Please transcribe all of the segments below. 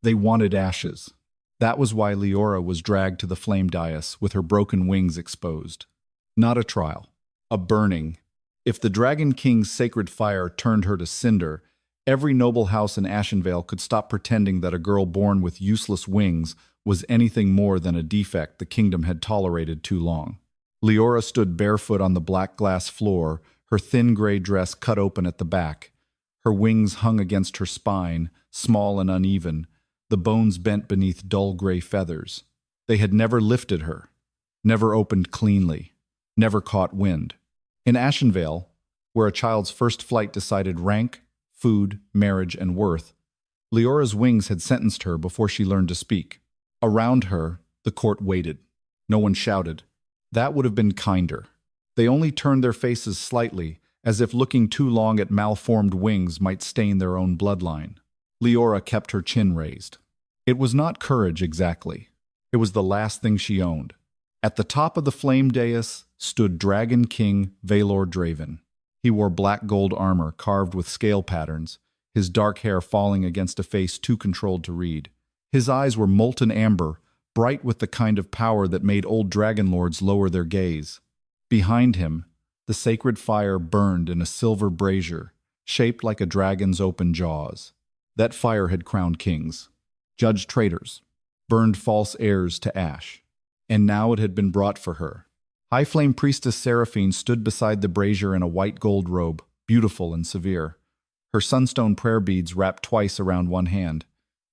They wanted ashes. That was why Liora was dragged to the flame dais with her broken wings exposed. Not a trial. A burning. If the Dragon King's sacred fire turned her to cinder, every noble house in Ashenvale could stop pretending that a girl born with useless wings was anything more than a defect the kingdom had tolerated too long. Liora stood barefoot on the black glass floor, her thin gray dress cut open at the back. Her wings hung against her spine, small and uneven, the bones bent beneath dull gray feathers. They had never lifted her, never opened cleanly, never caught wind. In Ashenvale, where a child's first flight decided rank, food, marriage, and worth, Liora's wings had sentenced her before she learned to speak. Around her, the court waited. No one shouted. That would have been kinder. They only turned their faces slightly, as if looking too long at malformed wings might stain their own bloodline. Liora kept her chin raised. It was not courage exactly. It was the last thing she owned. At the top of the flame dais stood Dragon King Vaelor Draven. He wore black gold armor carved with scale patterns, his dark hair falling against a face too controlled to read. His eyes were molten amber, bright with the kind of power that made old dragon lords lower their gaze. Behind him, the sacred fire burned in a silver brazier, shaped like a dragon's open jaws. That fire had crowned kings, judged traitors, burned false heirs to ash. And now it had been brought for her. High-flame priestess Seraphine stood beside the brazier in a white gold robe, beautiful and severe. Her sunstone prayer beads wrapped twice around one hand.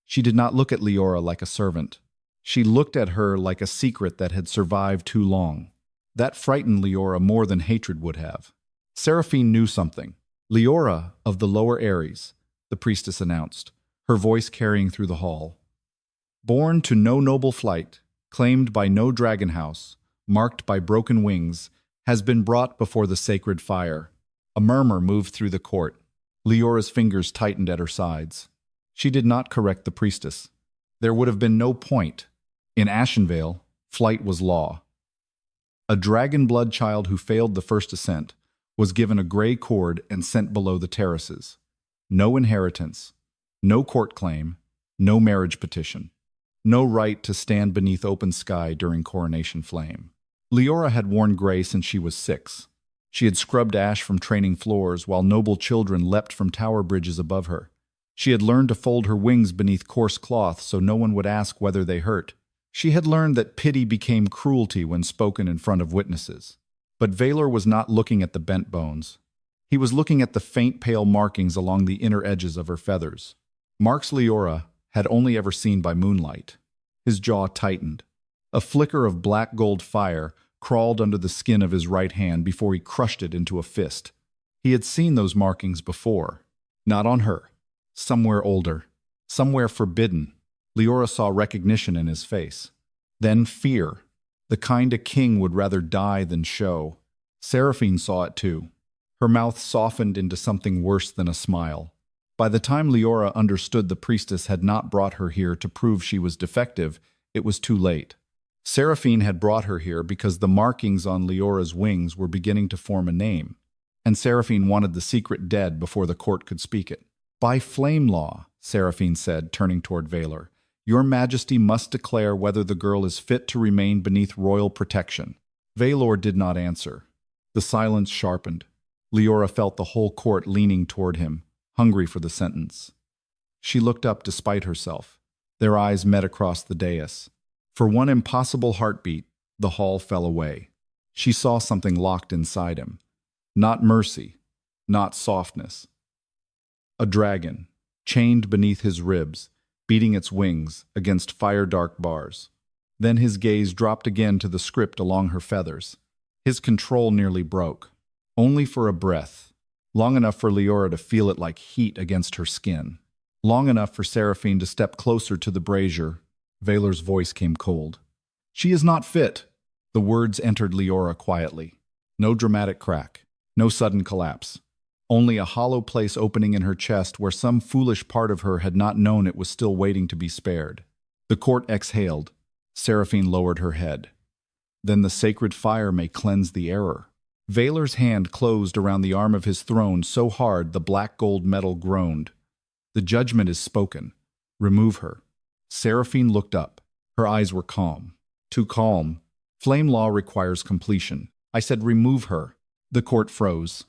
She did not look at Liora like a servant. She looked at her like a secret that had survived too long. That frightened Liora more than hatred would have. Seraphine knew something. Liora of the lower Ares, the priestess announced, her voice carrying through the hall. Born to no noble flight, claimed by no dragon house, marked by broken wings, has been brought before the sacred fire. A murmur moved through the court. Liora's fingers tightened at her sides. She did not correct the priestess. There would have been no point. In Ashenvale, flight was law. A dragon blood child who failed the first ascent was given a gray cord and sent below the terraces. No inheritance, no court claim, no marriage petition, no right to stand beneath open sky during coronation flame. Liora had worn gray since she was 6. She had scrubbed ash from training floors while noble children leapt from tower bridges above her. She had learned to fold her wings beneath coarse cloth so no one would ask whether they hurt. She had learned that pity became cruelty when spoken in front of witnesses. But Vaelor was not looking at the bent bones. He was looking at the faint pale markings along the inner edges of her feathers. Marks Liora had only ever seen by moonlight. His jaw tightened. A flicker of black gold fire crawled under the skin of his right hand before he crushed it into a fist. He had seen those markings before. Not on her. Somewhere older. Somewhere forbidden. Liora saw recognition in his face. Then fear. The kind a king would rather die than show. Seraphine saw it too. Her mouth softened into something worse than a smile. By the time Liora understood the priestess had not brought her here to prove she was defective, it was too late. Seraphine had brought her here because the markings on Liora's wings were beginning to form a name, and Seraphine wanted the secret dead before the court could speak it. By flame law, Seraphine said, turning toward Vaelor, your majesty must declare whether the girl is fit to remain beneath royal protection. Vaelor did not answer. The silence sharpened. Liora felt the whole court leaning toward him, hungry for the sentence. She looked up despite herself. Their eyes met across the dais. For one impossible heartbeat, the hall fell away. She saw something locked inside him. Not mercy, not softness. A dragon, chained beneath his ribs, beating its wings against fire-dark bars. Then his gaze dropped again to the script along her feathers. His control nearly broke. Only for a breath, long enough for Liora to feel it like heat against her skin. Long enough for Seraphine to step closer to the brazier. Vaelor's voice came cold. She is not fit. The words entered Liora quietly. No dramatic crack. No sudden collapse. Only a hollow place opening in her chest where some foolish part of her had not known it was still waiting to be spared. The court exhaled. Seraphine lowered her head. Then the sacred fire may cleanse the error. Vaelor's hand closed around the arm of his throne so hard the black gold metal groaned. The judgment is spoken. Remove her. Seraphine looked up. Her eyes were calm. Too calm. Flame law requires completion. I said remove her. The court froze.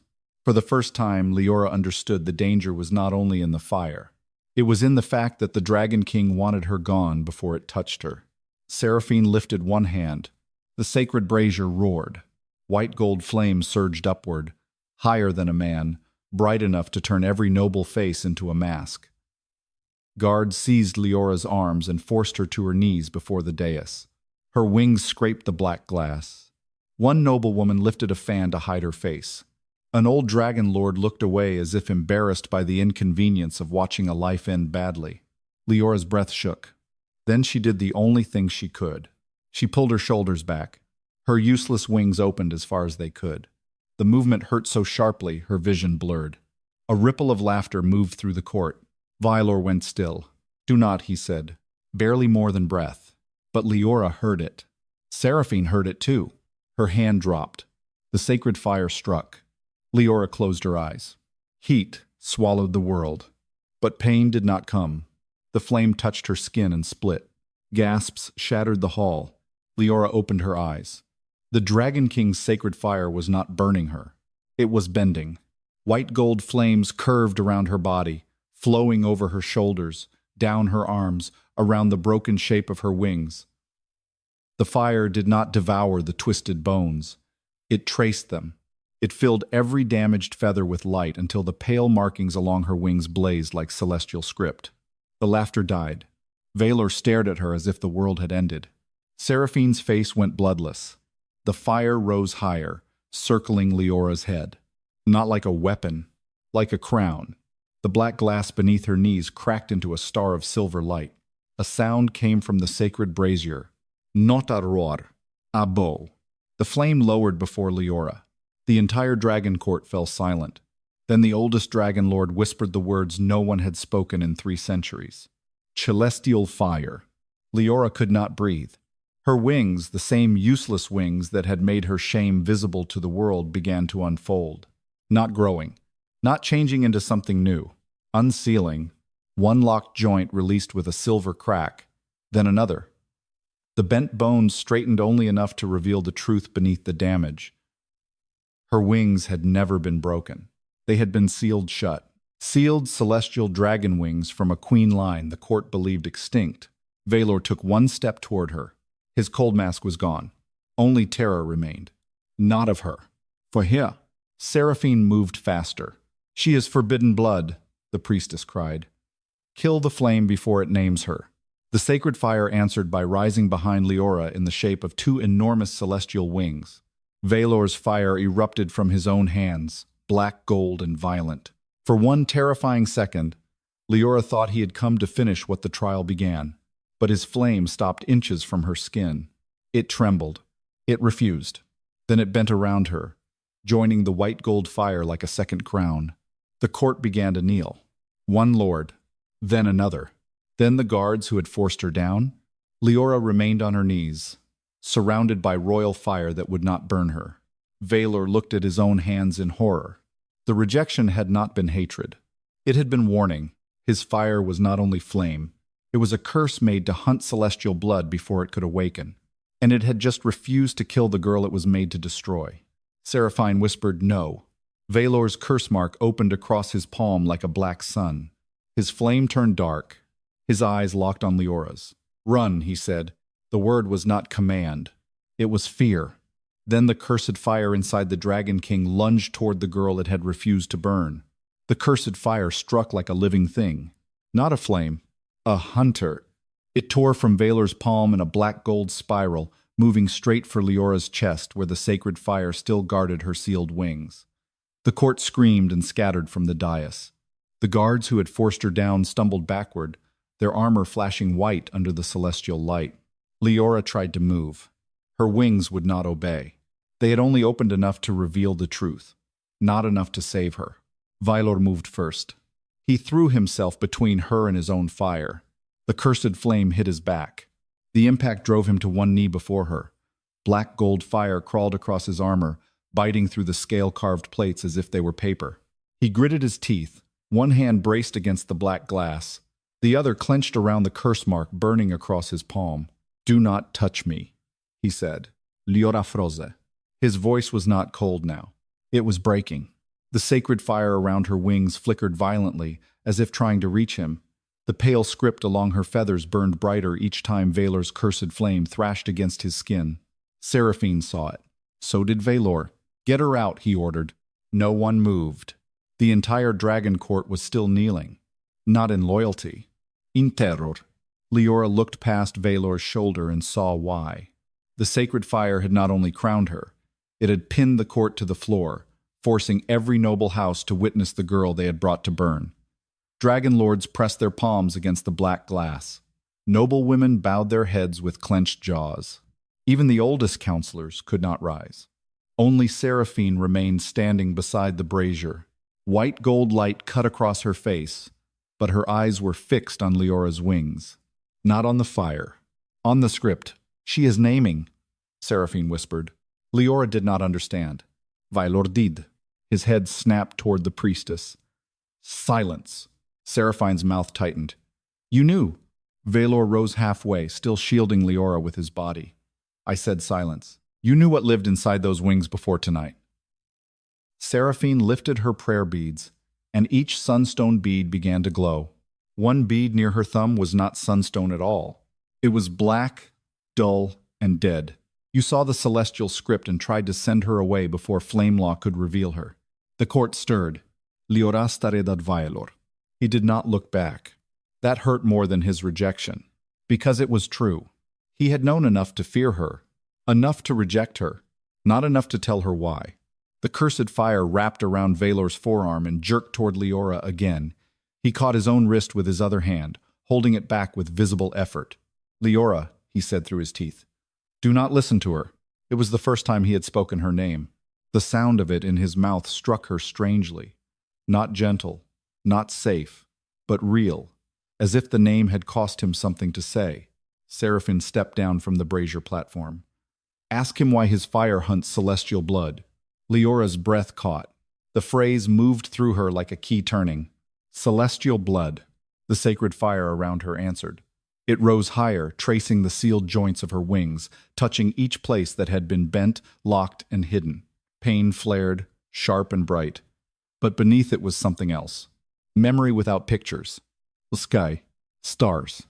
For the first time, Liora understood the danger was not only in the fire. It was in the fact that the Dragon King wanted her gone before it touched her. Seraphine lifted one hand. The sacred brazier roared. White gold flame surged upward, higher than a man, bright enough to turn every noble face into a mask. Guards seized Liora's arms and forced her to her knees before the dais. Her wings scraped the black glass. One noblewoman lifted a fan to hide her face. An old dragon lord looked away as if embarrassed by the inconvenience of watching a life end badly. Liora's breath shook. Then she did the only thing she could. She pulled her shoulders back. Her useless wings opened as far as they could. The movement hurt so sharply, her vision blurred. A ripple of laughter moved through the court. Vaelor went still. "Do not," he said. Barely more than breath. But Liora heard it. Seraphine heard it too. Her hand dropped. The sacred fire struck. Liora closed her eyes. Heat swallowed the world. But pain did not come. The flame touched her skin and split. Gasps shattered the hall. Liora opened her eyes. The Dragon King's sacred fire was not burning her. It was bending. White gold flames curved around her body, flowing over her shoulders, down her arms, around the broken shape of her wings. The fire did not devour the twisted bones. It traced them. It filled every damaged feather with light until the pale markings along her wings blazed like celestial script. The laughter died. Vaelor stared at her as if the world had ended. Seraphine's face went bloodless. The fire rose higher, circling Liora's head. Not like a weapon, like a crown. The black glass beneath her knees cracked into a star of silver light. A sound came from the sacred brazier. Not a roar, a bow. The flame lowered before Liora. The entire dragon court fell silent. Then the oldest dragon lord whispered the words no one had spoken in 3 centuries. Celestial fire. Liora could not breathe. Her wings, the same useless wings that had made her shame visible to the world, began to unfold. Not growing. Not changing into something new. Unsealing. One locked joint released with a silver crack. Then another. The bent bones straightened only enough to reveal the truth beneath the damage. Her wings had never been broken. They had been sealed shut. Sealed celestial dragon wings from a queen line the court believed extinct. Vaelor took one step toward her. His cold mask was gone. Only terror remained. Not of her. For here. Seraphine moved faster. "She is forbidden blood," the priestess cried. "Kill the flame before it names her." The sacred fire answered by rising behind Liora in the shape of 2 enormous celestial wings. Vaelor's fire erupted from his own hands, black gold and violent. For one terrifying second, Liora thought he had come to finish what the trial began, but his flame stopped inches from her skin. It trembled. It refused. Then it bent around her, joining the white gold fire like a second crown. The court began to kneel. One lord, then another. Then the guards who had forced her down. Liora remained on her knees, surrounded by royal fire that would not burn her. Vaelor looked at his own hands in horror. The rejection had not been hatred. It had been warning. His fire was not only flame. It was a curse made to hunt celestial blood before it could awaken. And it had just refused to kill the girl it was made to destroy. Seraphine whispered no. Vaelor's curse mark opened across his palm like a black sun. His flame turned dark. His eyes locked on Liora's. "Run," he said. The word was not command. It was fear. Then the cursed fire inside the Dragon King lunged toward the girl it had refused to burn. The cursed fire struck like a living thing. Not a flame. A hunter. It tore from Vaelor's palm in a black gold spiral, moving straight for Liora's chest where the sacred fire still guarded her sealed wings. The court screamed and scattered from the dais. The guards who had forced her down stumbled backward, their armor flashing white under the celestial light. Liora tried to move. Her wings would not obey. They had only opened enough to reveal the truth, not enough to save her. Vaelor moved first. He threw himself between her and his own fire. The cursed flame hit his back. The impact drove him to one knee before her. Black gold fire crawled across his armor, biting through the scale-carved plates as if they were paper. He gritted his teeth. One hand braced against the black glass. The other clenched around the curse mark burning across his palm. "Do not touch me," he said. Liora froze. His voice was not cold now. It was breaking. The sacred fire around her wings flickered violently, as if trying to reach him. The pale script along her feathers burned brighter each time Vaelor's cursed flame thrashed against his skin. Seraphine saw it. So did Vaelor. "Get her out," he ordered. No one moved. The entire dragon court was still kneeling. Not in loyalty. In terror. Liora looked past Vaelor's shoulder and saw why. The sacred fire had not only crowned her, it had pinned the court to the floor, forcing every noble house to witness the girl they had brought to burn. Dragon lords pressed their palms against the black glass. Noble women bowed their heads with clenched jaws. Even the oldest counselors could not rise. Only Seraphine remained standing beside the brazier. White gold light cut across her face, but her eyes were fixed on Leora's wings. Not on the fire. On the script. "She is naming," Seraphine whispered. Liora did not understand. Vaelor did. His head snapped toward the priestess. "Silence." Seraphine's mouth tightened. "You knew." Vaelor rose halfway, still shielding Liora with his body. "I said silence. You knew what lived inside those wings before tonight." Seraphine lifted her prayer beads, and each sunstone bead began to glow. One bead near her thumb was not sunstone at all. It was black, dull, and dead. You saw the celestial script and tried to send her away before Flamelaw could reveal her. The court stirred. Liora stared at Vaelor. He did not look back. That hurt more than his rejection. Because it was true. He had known enough to fear her. Enough to reject her. Not enough to tell her why. The cursed fire wrapped around Vaelor's forearm and jerked toward Liora again. He caught his own wrist with his other hand, holding it back with visible effort. "Liora," he said through his teeth. "Do not listen to her." It was the first time he had spoken her name. The sound of it in his mouth struck her strangely. Not gentle, not safe, but real, as if the name had cost him something to say. Seraphine stepped down from the brazier platform. "Ask him why his fire hunts celestial blood." Leora's breath caught. The phrase moved through her like a key turning. "Celestial blood," the sacred fire around her answered. It rose higher, tracing the sealed joints of her wings, touching each place that had been bent, locked, and hidden. Pain flared, sharp and bright. But beneath it was something else. Memory without pictures. The sky. Stars.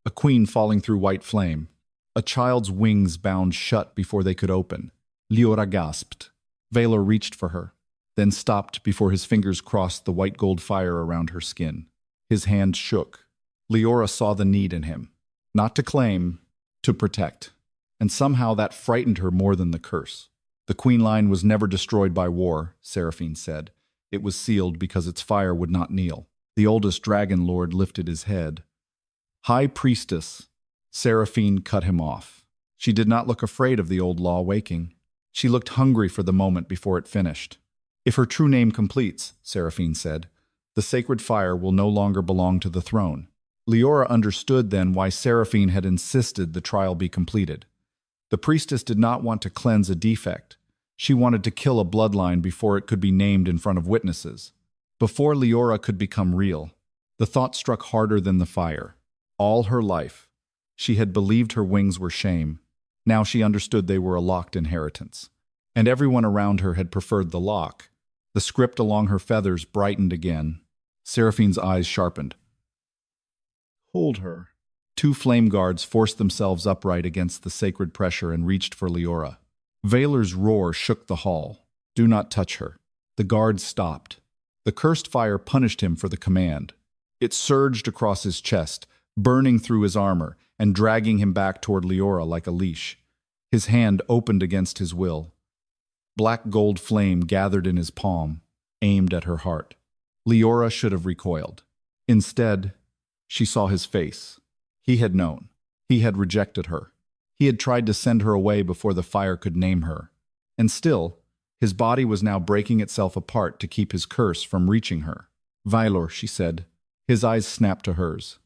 A queen falling through white flame. A child's wings bound shut before they could open. Liora gasped. Vaelor reached for her, then stopped before his fingers crossed the white gold fire around her skin. His hand shook. Liora saw the need in him. Not to claim, to protect. And somehow that frightened her more than the curse. "The queen line was never destroyed by war," Seraphine said. "It was sealed because its fire would not kneel." The oldest dragon lord lifted his head. "High priestess," Seraphine cut him off. She did not look afraid of the old law waking. She looked hungry for the moment before it finished. "If her true name completes," Seraphine said, "the sacred fire will no longer belong to the throne." Liora understood then why Seraphine had insisted the trial be completed. The priestess did not want to cleanse a defect. She wanted to kill a bloodline before it could be named in front of witnesses. Before Liora could become real, the thought struck harder than the fire. All her life, she had believed her wings were shame. Now she understood they were a locked inheritance. And everyone around her had preferred the lock. The script along her feathers brightened again. Seraphine's eyes sharpened. "Hold her." Two flame guards forced themselves upright against the sacred pressure and reached for Liora. Vaelor's roar shook the hall. "Do not touch her." The guards stopped. The cursed fire punished him for the command. It surged across his chest, burning through his armor and dragging him back toward Liora like a leash. His hand opened against his will. Black gold flame gathered in his palm, aimed at her heart. Liora should have recoiled. Instead, she saw his face. He had known. He had rejected her. He had tried to send her away before the fire could name her. And still, his body was now breaking itself apart to keep his curse from reaching her. "Vaelor," she said. His eyes snapped to hers.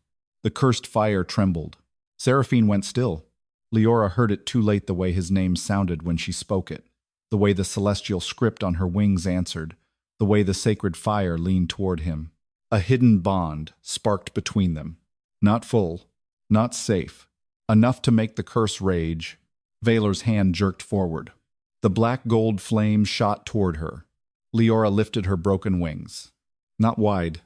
The cursed fire trembled. Seraphine went still. Liora heard it too late the way his name sounded when she spoke it, the way the celestial script on her wings answered, the way the sacred fire leaned toward him. A hidden bond sparked between them. Not full, not safe. Enough to make the curse rage. Vaelor's hand jerked forward. The black gold flame shot toward her. Liora lifted her broken wings. Not wide,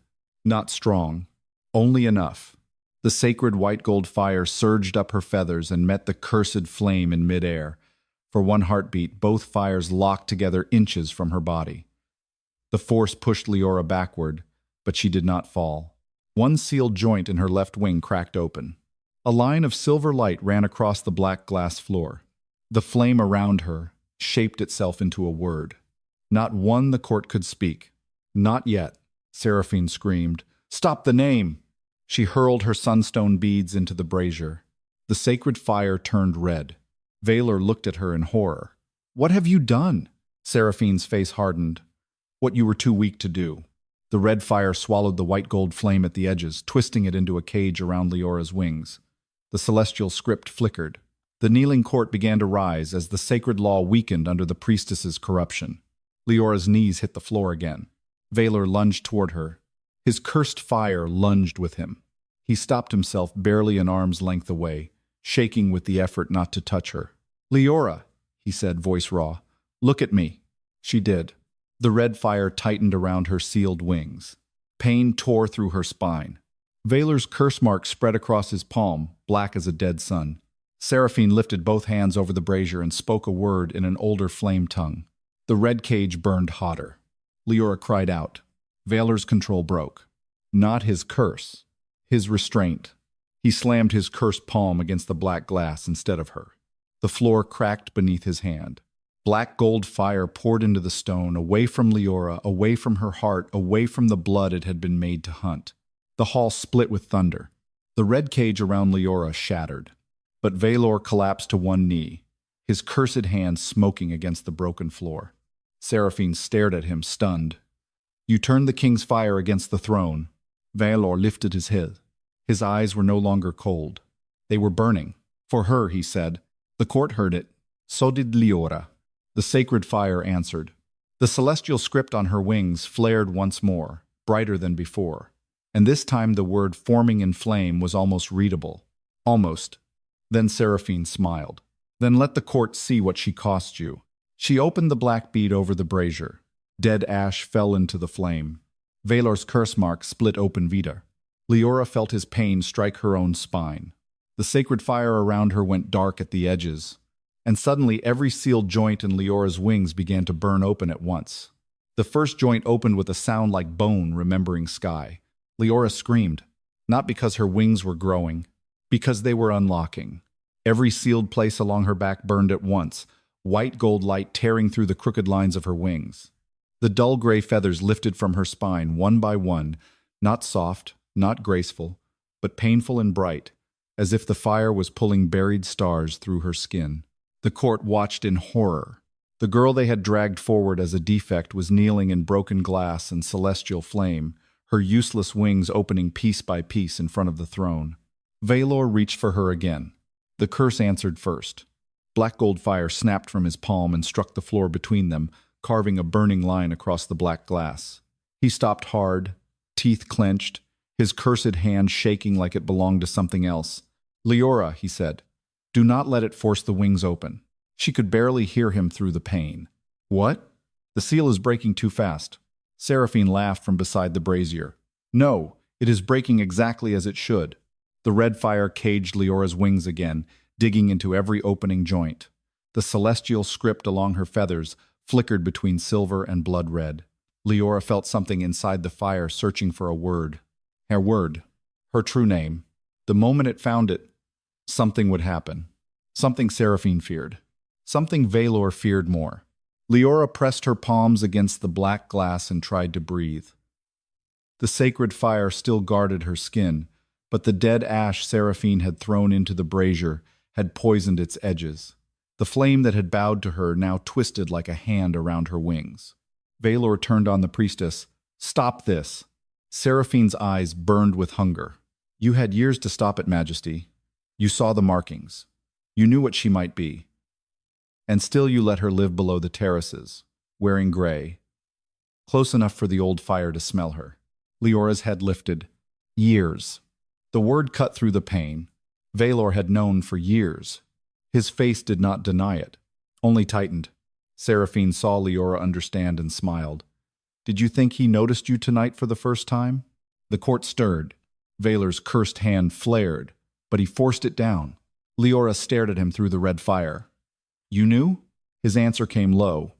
not strong, only enough. The sacred white gold fire surged up her feathers and met the cursed flame in midair. For one heartbeat, both fires locked together inches from her body. The force pushed Liora backward, but she did not fall. One sealed joint in her left wing cracked open. A line of silver light ran across the black glass floor. The flame around her shaped itself into a word. Not one the court could speak. Not yet, Seraphine screamed. Stop the name! She hurled her sunstone beads into the brazier. The sacred fire turned red. Vaelor looked at her in horror. What have you done? Seraphine's face hardened. What you were too weak to do. The red fire swallowed the white gold flame at the edges, twisting it into a cage around Leora's wings. The celestial script flickered. The kneeling court began to rise as the sacred law weakened under the priestess's corruption. Leora's knees hit the floor again. Vaelor lunged toward her. His cursed fire lunged with him. He stopped himself barely an arm's length away, shaking with the effort not to touch her. Liora, he said, voice raw. Look at me. She did. The red fire tightened around her sealed wings. Pain tore through her spine. Vaelor's curse mark spread across his palm, black as a dead sun. Seraphine lifted both hands over the brazier and spoke a word in an older flame tongue. The red cage burned hotter. Liora cried out. Vaelor's control broke. Not his curse. His restraint. He slammed his cursed palm against the black glass instead of her. The floor cracked beneath his hand. Black gold fire poured into the stone, away from Liora, away from her heart, away from the blood it had been made to hunt. The hall split with thunder. The red cage around Liora shattered. But Vaelor collapsed to one knee, his cursed hand smoking against the broken floor. Seraphine stared at him, stunned. You turned the king's fire against the throne. Vaelor lifted his head. His eyes were no longer cold. They were burning. For her, he said. The court heard it. So did Liora. The sacred fire answered. The celestial script on her wings flared once more, brighter than before. And this time the word forming in flame was almost readable. Almost. Then Seraphine smiled. Then let the court see what she cost you. She opened the black bead over the brazier. Dead ash fell into the flame. Vaelor's curse mark split open Vita. Liora felt his pain strike her own spine. The sacred fire around her went dark at the edges. And suddenly every sealed joint in Leora's wings began to burn open at once. The first joint opened with a sound like bone remembering sky. Liora screamed, not because her wings were growing, because they were unlocking. Every sealed place along her back burned at once, white gold light tearing through the crooked lines of her wings. The dull gray feathers lifted from her spine one by one, not soft, not graceful, but painful and bright, as if the fire was pulling buried stars through her skin. The court watched in horror. The girl they had dragged forward as a defect was kneeling in broken glass and celestial flame, her useless wings opening piece by piece in front of the throne. Vaelor reached for her again. The curse answered first. Black gold fire snapped from his palm and struck the floor between them, carving a burning line across the black glass. He stopped hard, teeth clenched, his cursed hand shaking like it belonged to something else. Liora, he said. Do not let it force the wings open. She could barely hear him through the pain. What? The seal is breaking too fast. Seraphine laughed from beside the brazier. No, it is breaking exactly as it should. The red fire caged Leora's wings again, digging into every opening joint. The celestial script along her feathers flickered between silver and blood red. Liora felt something inside the fire searching for a word. Her word. Her true name. The moment it found it, something would happen. Something Seraphine feared. Something Vaelor feared more. Liora pressed her palms against the black glass and tried to breathe. The sacred fire still guarded her skin, but the dead ash Seraphine had thrown into the brazier had poisoned its edges. The flame that had bowed to her now twisted like a hand around her wings. Vaelor turned on the priestess. Stop this! Seraphine's eyes burned with hunger. You had years to stop it, Majesty. You saw the markings. You knew what she might be. And still you let her live below the terraces, wearing gray, close enough for the old fire to smell her. Leora's head lifted. Years. The word cut through the pain. Vaelor had known for years. His face did not deny it, only tightened. Seraphine saw Liora understand and smiled. Did you think he noticed you tonight for the first time? The court stirred. Vaelor's cursed hand flared, but he forced it down. Liora stared at him through the red fire. You knew? His answer came low.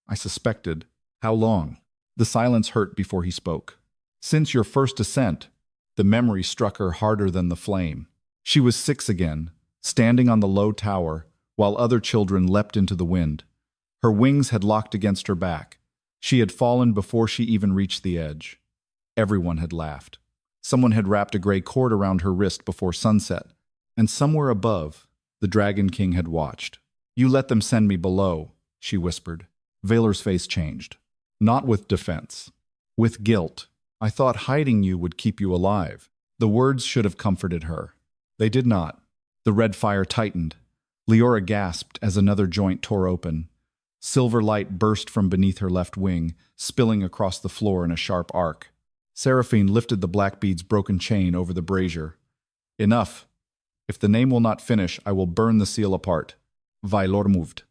I suspected. How long? The silence hurt before he spoke. Since your first ascent. The memory struck her harder than the flame. She was 6 again, standing on the low tower, while other children leapt into the wind. Her wings had locked against her back. She had fallen before she even reached the edge. Everyone had laughed. Someone had wrapped a gray cord around her wrist before sunset, and somewhere above, the Dragon King had watched. You let them send me below, she whispered. Vaelor's face changed. Not with defense. With guilt. I thought hiding you would keep you alive. The words should have comforted her. They did not. The red fire tightened. Liora gasped as another joint tore open. Silver light burst from beneath her left wing, spilling across the floor in a sharp arc. Seraphine lifted the black bead's broken chain over the brazier. Enough. If the name will not finish, I will burn the seal apart. Vaelor moved.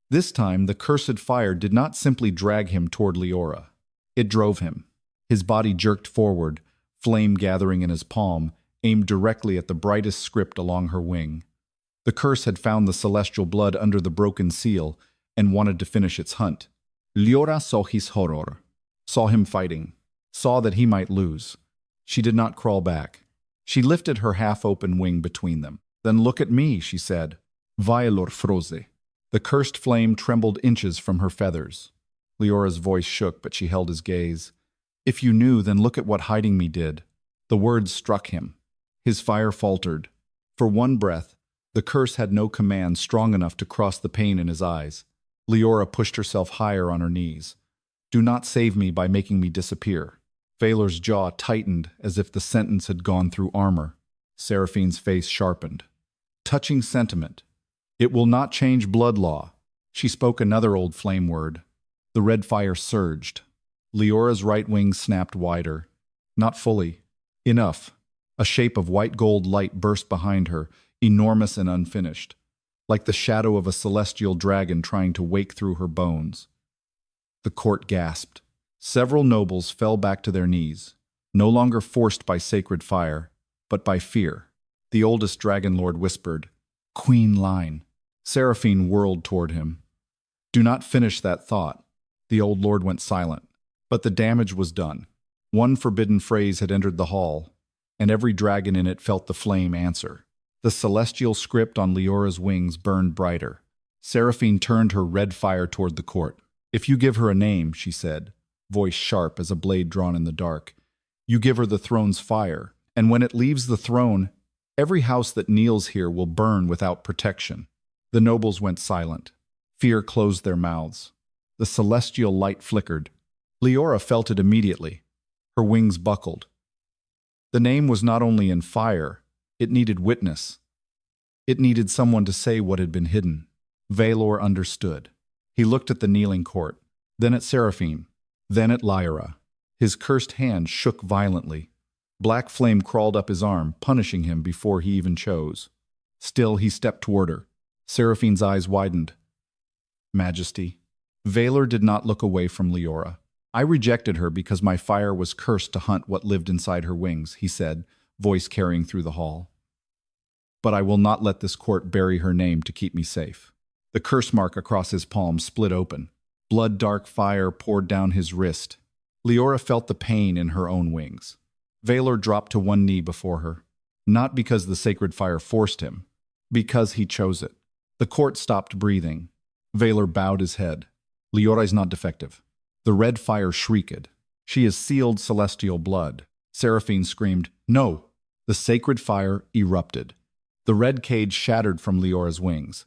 This time, the cursed fire did not simply drag him toward Liora. It drove him. His body jerked forward, flame gathering in his palm, aimed directly at the brightest script along her wing. The curse had found the celestial blood under the broken seal and wanted to finish its hunt. Liora saw his horror, saw him fighting, saw that he might lose. She did not crawl back. She lifted her half-open wing between them. Then look at me, she said. Vaelor froze. The cursed flame trembled inches from her feathers. Leora's voice shook, but she held his gaze. If you knew, then look at what hiding me did. The words struck him. His fire faltered. For one breath, the curse had no command strong enough to cross the pain in his eyes. Liora pushed herself higher on her knees. Do not save me by making me disappear. Vaelor's jaw tightened as if the sentence had gone through armor. Seraphine's face sharpened. Touching sentiment. It will not change blood law. She spoke another old flame word. The red fire surged. Leora's right wing snapped wider. Not fully. Enough. A shape of white gold light burst behind her, enormous and unfinished, like the shadow of a celestial dragon trying to wake through her bones. The court gasped. Several nobles fell back to their knees, no longer forced by sacred fire, but by fear. The oldest dragon lord whispered, Queen Line. Seraphine whirled toward him. Do not finish that thought. The old lord went silent. But the damage was done. One forbidden phrase had entered the hall, and every dragon in it felt the flame answer. The celestial script on Leora's wings burned brighter. Seraphine turned her red fire toward the court. If you give her a name, she said, voice sharp as a blade drawn in the dark, you give her the throne's fire, and when it leaves the throne, every house that kneels here will burn without protection. The nobles went silent. Fear closed their mouths. The celestial light flickered. Liora felt it immediately. Her wings buckled. The name was not only in fire, it needed witness. It needed someone to say what had been hidden. Vaelor understood. He looked at the kneeling court, then at Seraphine, then at Liora. His cursed hand shook violently. Black flame crawled up his arm, punishing him before he even chose. Still, he stepped toward her. Seraphine's eyes widened. Majesty. Vaelor did not look away from Liora. I rejected her because my fire was cursed to hunt what lived inside her wings, he said, voice carrying through the hall. But I will not let this court bury her name to keep me safe. The curse mark across his palm split open. Blood-dark fire poured down his wrist. Liora felt the pain in her own wings. Vaelor dropped to one knee before her, not because the sacred fire forced him, because he chose it. The court stopped breathing. Vaelor bowed his head. Liora is not defective. The red fire shrieked. She is sealed celestial blood. Seraphine screamed, No! The sacred fire erupted. The red cage shattered from Leora's wings.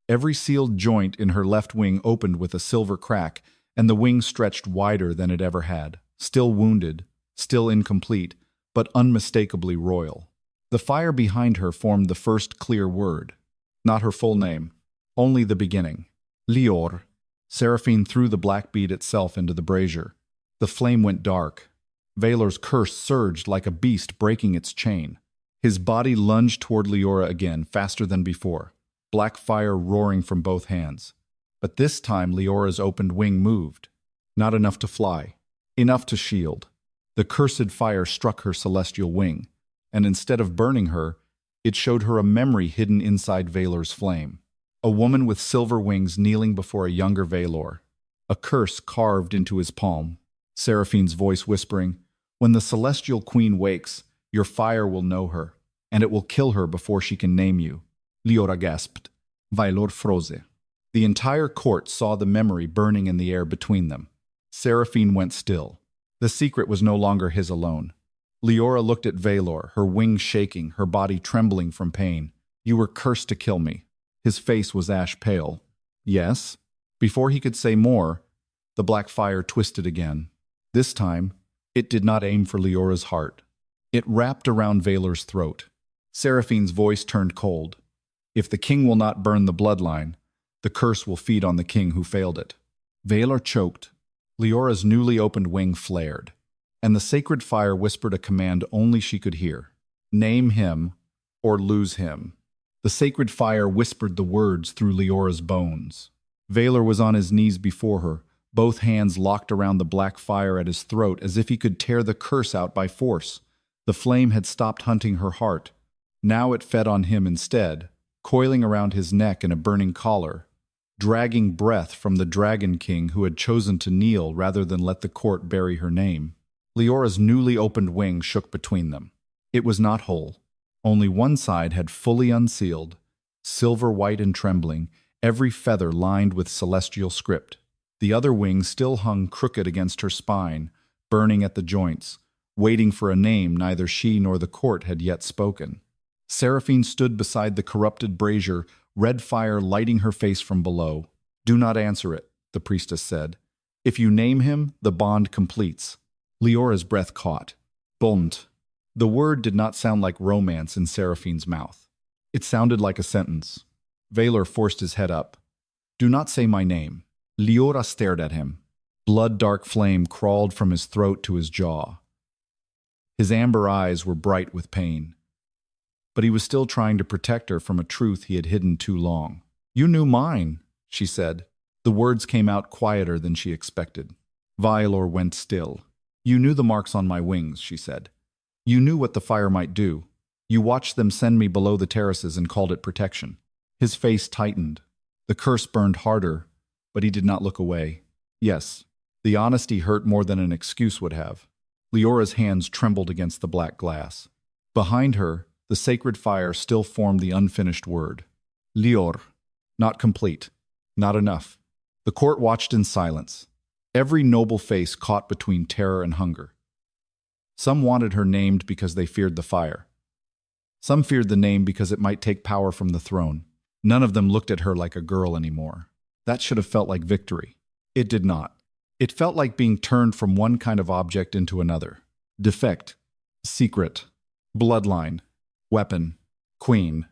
Every sealed joint in her left wing opened with a silver crack, and the wing stretched wider than it ever had. Still wounded, still incomplete, but unmistakably royal. The fire behind her formed the first clear word. Not her full name, only the beginning. Lior. Seraphine threw the black bead itself into the brazier. The flame went dark. Vaelor's curse surged like a beast breaking its chain. His body lunged toward Liora again, faster than before, black fire roaring from both hands. But this time Leora's opened wing moved. Not enough to fly, enough to shield. The cursed fire struck her celestial wing, and instead of burning her, it showed her a memory hidden inside Vaelor's flame. A woman with silver wings kneeling before a younger Vaelor, a curse carved into his palm. Seraphine's voice whispering, "When the celestial queen wakes, your fire will know her, and it will kill her before she can name you." Liora gasped. Vaelor froze. The entire court saw the memory burning in the air between them. Seraphine went still. The secret was no longer his alone. Liora looked at Vaelor, her wings shaking, her body trembling from pain. "You were cursed to kill me." His face was ash pale. "Yes?" Before he could say more, the black fire twisted again. This time, it did not aim for Leora's heart. It wrapped around Vaelor's throat. Seraphine's voice turned cold. "If the king will not burn the bloodline, the curse will feed on the king who failed it." Vaelor choked. Leora's newly opened wing flared, and the sacred fire whispered a command only she could hear. "Name him, or lose him." The sacred fire whispered the words through Leora's bones. Vaelor was on his knees before her, both hands locked around the black fire at his throat as if he could tear the curse out by force. The flame had stopped hunting her heart. Now it fed on him instead, coiling around his neck in a burning collar, dragging breath from the Dragon King who had chosen to kneel rather than let the court bury her name. Leora's newly opened wing shook between them. It was not whole. Only one side had fully unsealed, silver white and trembling, every feather lined with celestial script. The other wing still hung crooked against her spine, burning at the joints, waiting for a name neither she nor the court had yet spoken. Seraphine stood beside the corrupted brazier, red fire lighting her face from below. "Do not answer it," the priestess said. "If you name him, the bond completes." Leora's breath caught. Bond. The word did not sound like romance in Seraphine's mouth. It sounded like a sentence. Vaelor forced his head up. "Do not say my name." Liora stared at him. Blood-dark flame crawled from his throat to his jaw. His amber eyes were bright with pain. But he was still trying to protect her from a truth he had hidden too long. "You knew mine," she said. The words came out quieter than she expected. Vaelor went still. "You knew the marks on my wings," she said. "You knew what the fire might do. You watched them send me below the terraces and called it protection." His face tightened. The curse burned harder, but he did not look away. Yes, the honesty hurt more than an excuse would have. Leora's hands trembled against the black glass. Behind her, the sacred fire still formed the unfinished word. Lior. Not complete. Not enough. The court watched in silence. Every noble face caught between terror and hunger. Some wanted her named because they feared the fire. Some feared the name because it might take power from the throne. None of them looked at her like a girl anymore. That should have felt like victory. It did not. It felt like being turned from one kind of object into another. Defect. Secret. Bloodline. Weapon. Queen.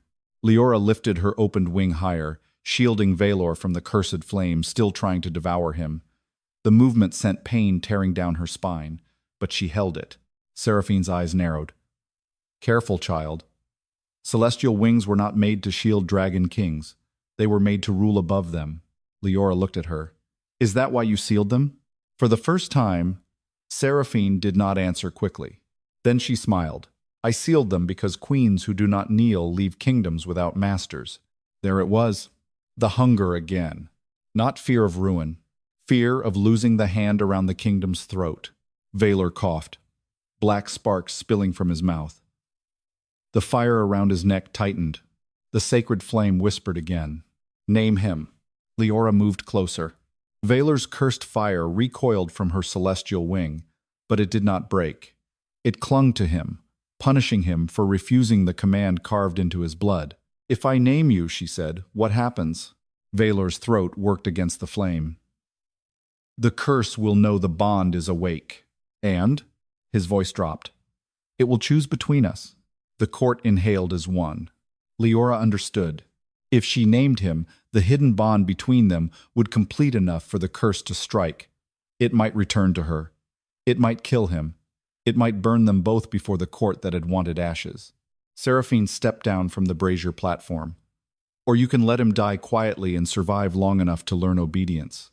Liora lifted her opened wing higher, shielding Vaelor from the cursed flame still trying to devour him. The movement sent pain tearing down her spine, but she held it. Seraphine's eyes narrowed. "Careful, child. Celestial wings were not made to shield dragon kings. They were made to rule above them." Liora looked at her. "Is that why you sealed them?" For the first time, Seraphine did not answer quickly. Then she smiled. "I sealed them because queens who do not kneel leave kingdoms without masters." There it was. The hunger again. Not fear of ruin. Fear of losing the hand around the kingdom's throat. Vaelor coughed, black sparks spilling from his mouth. The fire around his neck tightened. The sacred flame whispered again. "Name him." Liora moved closer. Vaelor's cursed fire recoiled from her celestial wing, but it did not break. It clung to him, punishing him for refusing the command carved into his blood. "If I name you," she said, "what happens?" Vaelor's throat worked against the flame. "The curse will know the bond is awake. And," his voice dropped, "it will choose between us." The court inhaled as one. Liora understood. If she named him, the hidden bond between them would complete enough for the curse to strike. It might return to her. It might kill him. It might burn them both before the court that had wanted ashes. Seraphine stepped down from the brazier platform. Or you can let him die quietly and survive long enough to learn obedience.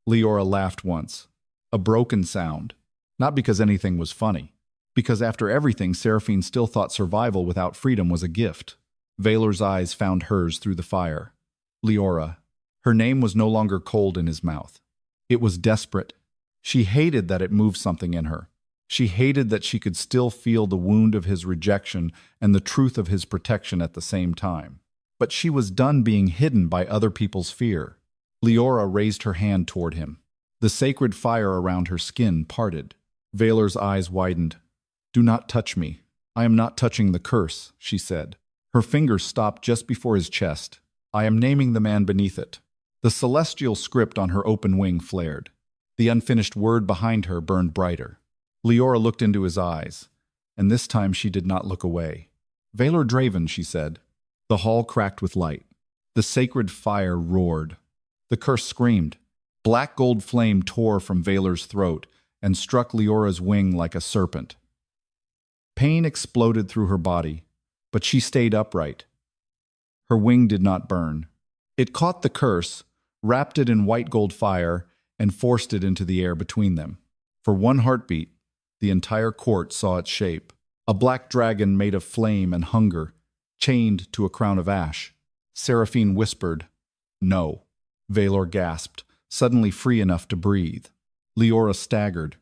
Liora laughed once. A broken sound. Not because anything was funny. Because after everything, Seraphine still thought survival without freedom was a gift. Vaelor's eyes found hers through the fire. Liora. Her name was no longer cold in his mouth. It was desperate. She hated that it moved something in her. She hated that she could still feel the wound of his rejection and the truth of his protection at the same time. But she was done being hidden by other people's fear. Liora raised her hand toward him. The sacred fire around her skin parted. Vaelor's eyes widened. "Do not touch me. I am not touching the curse," she said. Her fingers stopped just before his chest. "I am naming the man beneath it." The celestial script on her open wing flared. The unfinished word behind her burned brighter. Liora looked into his eyes, and this time she did not look away. "Vaelor Draven," she said. The hall cracked with light. The sacred fire roared. The curse screamed. Black gold flame tore from Vaelor's throat and struck Liora's wing like a serpent. Pain exploded through her body, but she stayed upright. Her wing did not burn. It caught the curse, wrapped it in white gold fire, and forced it into the air between them. For one heartbeat, the entire court saw its shape. A black dragon made of flame and hunger, chained to a crown of ash. Seraphine whispered, "No." Vaelor gasped, suddenly free enough to breathe. Liora staggered.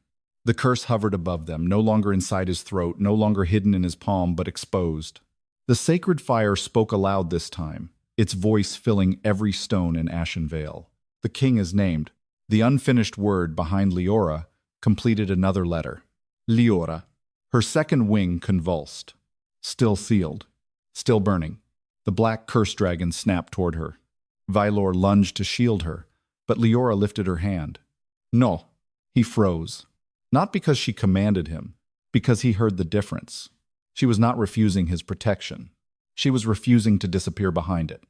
The curse hovered above them, no longer inside his throat, no longer hidden in his palm, but exposed. The sacred fire spoke aloud this time, its voice filling every stone in Ashenvale. The king is named. The unfinished word behind Liora completed another letter. Liora. Her second wing convulsed. Still sealed. Still burning. The black curse dragon snapped toward her. Vaelor lunged to shield her, but Liora lifted her hand. "No." He froze. Not because she commanded him, because he heard the difference. She was not refusing his protection. She was refusing to disappear behind it.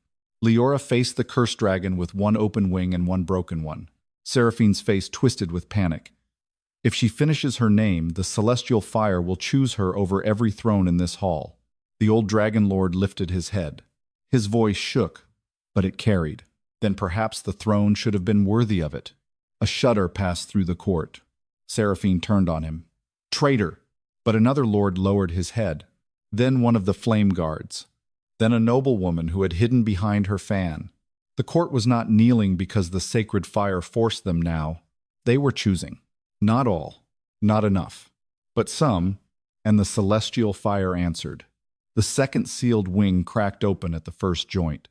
Liora faced the curse dragon with one open wing and one broken one. Seraphine's face twisted with panic. If she finishes her name, the celestial fire will choose her over every throne in this hall. The old dragon lord lifted his head. His voice shook, but it carried. Then perhaps the throne should have been worthy of it. A shudder passed through the court. Seraphine turned on him. "Traitor!" But another lord lowered his head. Then one of the flame guards. Then a noblewoman who had hidden behind her fan. The court was not kneeling because the sacred fire forced them now. They were choosing. Not all. Not enough. But some, and the celestial fire answered. The second sealed wing cracked open at the first joint.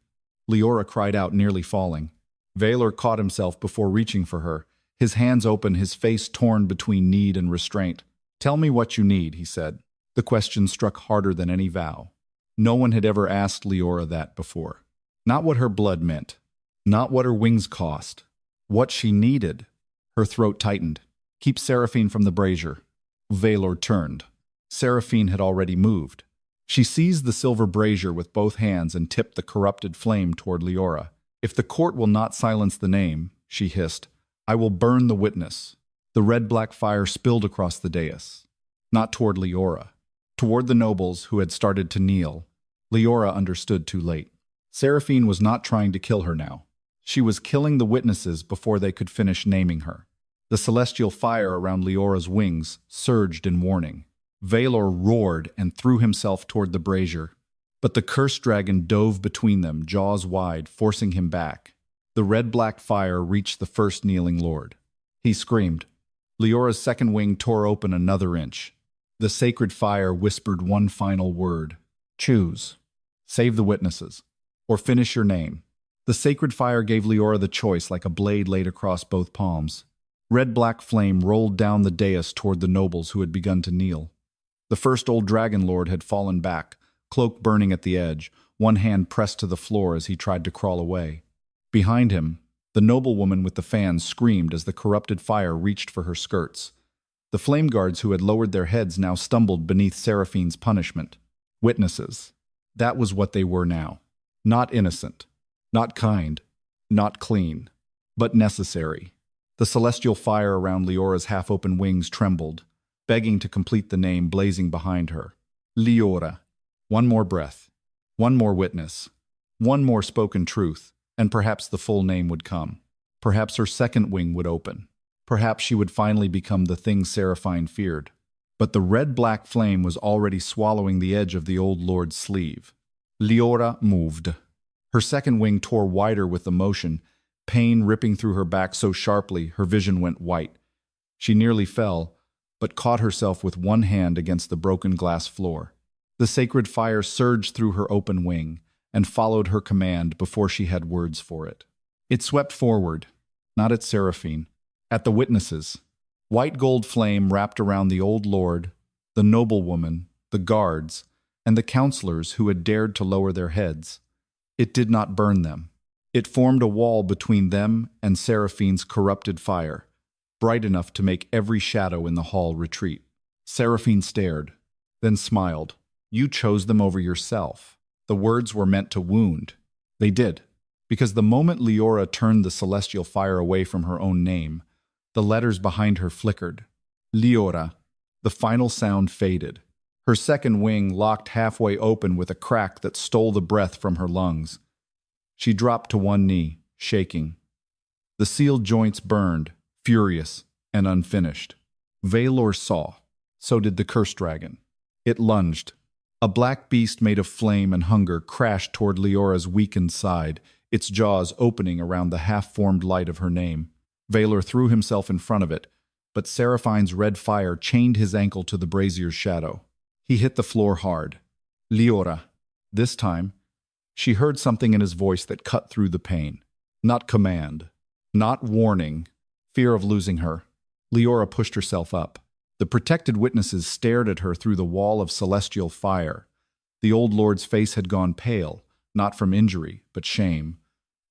Liora cried out, nearly falling. Vaelor caught himself before reaching for her, his hands open, his face torn between need and restraint. "Tell me what you need," he said. The question struck harder than any vow. No one had ever asked Liora that before. Not what her blood meant. Not what her wings cost. What she needed. Her throat tightened. "Keep Seraphine from the brazier." Vaelor turned. Seraphine had already moved. She seized the silver brazier with both hands and tipped the corrupted flame toward Liora. "If the court will not silence the name," she hissed, "I will burn the witness." The red-black fire spilled across the dais. Not toward Liora. Toward the nobles who had started to kneel. Liora understood too late. Seraphine was not trying to kill her now. She was killing the witnesses before they could finish naming her. The celestial fire around Liora's wings surged in warning. Vaelor roared and threw himself toward the brazier. But the cursed dragon dove between them, jaws wide, forcing him back. The red-black fire reached the first kneeling lord. He screamed. Liora's second wing tore open another inch. The sacred fire whispered one final word. "Choose. Save the witnesses. Or finish your name." The sacred fire gave Liora the choice like a blade laid across both palms. Red-black flame rolled down the dais toward the nobles who had begun to kneel. The first old dragon lord had fallen back, cloak burning at the edge, one hand pressed to the floor as he tried to crawl away. Behind him, the noblewoman with the fan screamed as the corrupted fire reached for her skirts. The flame guards who had lowered their heads now stumbled beneath Seraphine's punishment. Witnesses. That was what they were now. Not innocent. Not kind. Not clean. But necessary. The celestial fire around Liora's half-open wings trembled, begging to complete the name blazing behind her. Liora. One more breath, one more witness, one more spoken truth, and perhaps the full name would come. Perhaps her second wing would open. Perhaps she would finally become the thing Seraphine feared. But the red-black flame was already swallowing the edge of the old lord's sleeve. Liora moved. Her second wing tore wider with emotion, pain ripping through her back so sharply her vision went white. She nearly fell, but caught herself with one hand against the broken glass floor. The sacred fire surged through her open wing and followed her command before she had words for it. It swept forward, not at Seraphine, at the witnesses. White gold flame wrapped around the old lord, the noblewoman, the guards, and the counselors who had dared to lower their heads. It did not burn them. It formed a wall between them and Seraphine's corrupted fire, bright enough to make every shadow in the hall retreat. Seraphine stared, then smiled. You chose them over yourself. The words were meant to wound. They did, because the moment Liora turned the celestial fire away from her own name, the letters behind her flickered. Liora. The final sound faded. Her second wing locked halfway open with a crack that stole the breath from her lungs. She dropped to one knee, shaking. The sealed joints burned, furious and unfinished. Vaelor saw. So did the cursed dragon. It lunged. A black beast made of flame and hunger crashed toward Leora's weakened side, its jaws opening around the half-formed light of her name. Vaelor threw himself in front of it, but Seraphine's red fire chained his ankle to the brazier's shadow. He hit the floor hard. Liora. This time, she heard something in his voice that cut through the pain. Not command. Not warning. Fear of losing her. Liora pushed herself up. The protected witnesses stared at her through the wall of celestial fire. The old lord's face had gone pale, not from injury, but shame.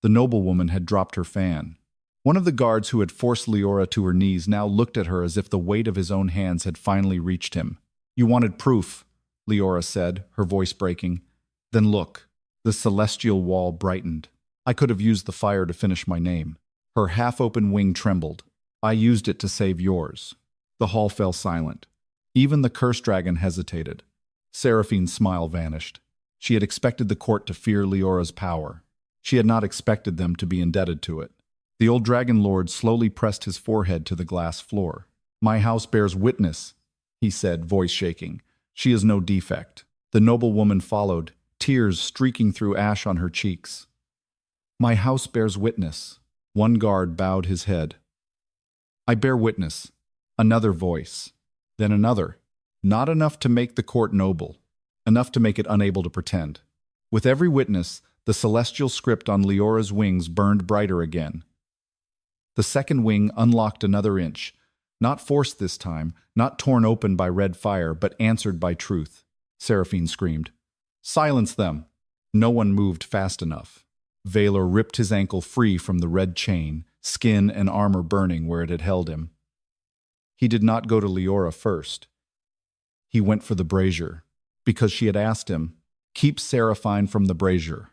The noblewoman had dropped her fan. One of the guards who had forced Liora to her knees now looked at her as if the weight of his own hands had finally reached him. You wanted proof, Liora said, her voice breaking. Then look. The celestial wall brightened. I could have used the fire to finish my name. Her half-open wing trembled. I used it to save yours. The hall fell silent. Even the cursed dragon hesitated. Seraphine's smile vanished. She had expected the court to fear Liora's power. She had not expected them to be indebted to it. The old dragon lord slowly pressed his forehead to the glass floor. My house bears witness, he said, voice shaking. She is no defect. The noblewoman followed, tears streaking through ash on her cheeks. My house bears witness. One guard bowed his head. I bear witness. Another voice. Then another. Not enough to make the court noble. Enough to make it unable to pretend. With every witness, the celestial script on Liora's wings burned brighter again. The second wing unlocked another inch. Not forced this time, not torn open by red fire, but answered by truth. Seraphine screamed. Silence them! No one moved fast enough. Vaelor ripped his ankle free from the red chain, skin and armor burning where it had held him. He did not go to Liora first. He went for the brazier, because she had asked him, keep Seraphine from the brazier.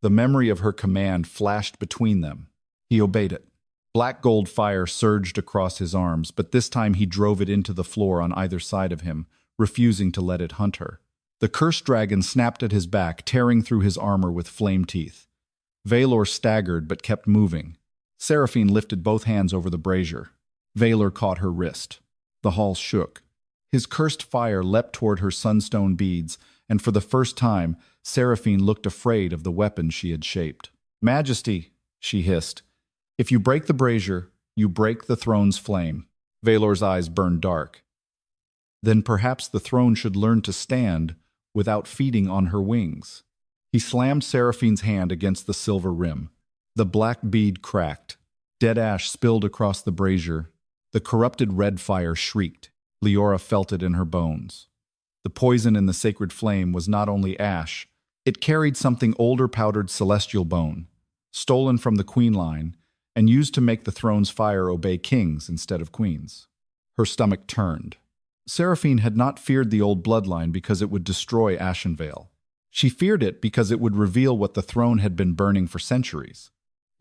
The memory of her command flashed between them. He obeyed it. Black gold fire surged across his arms, but this time he drove it into the floor on either side of him, refusing to let it hunt her. The cursed dragon snapped at his back, tearing through his armor with flame teeth. Vaelor staggered but kept moving. Seraphine lifted both hands over the brazier. Vaelor caught her wrist. The hall shook. His cursed fire leapt toward her sunstone beads, and for the first time, Seraphine looked afraid of the weapon she had shaped. Majesty, she hissed. If you break the brazier, you break the throne's flame. Vaelor's eyes burned dark. Then perhaps the throne should learn to stand without feeding on her wings. He slammed Seraphine's hand against the silver rim. The black bead cracked. Dead ash spilled across the brazier. The corrupted red fire shrieked. Liora felt it in her bones. The poison in the sacred flame was not only ash, it carried something older powdered celestial bone, stolen from the queen line, and used to make the throne's fire obey kings instead of queens. Her stomach turned. Seraphine had not feared the old bloodline because it would destroy Ashenvale. She feared it because it would reveal what the throne had been burning for centuries.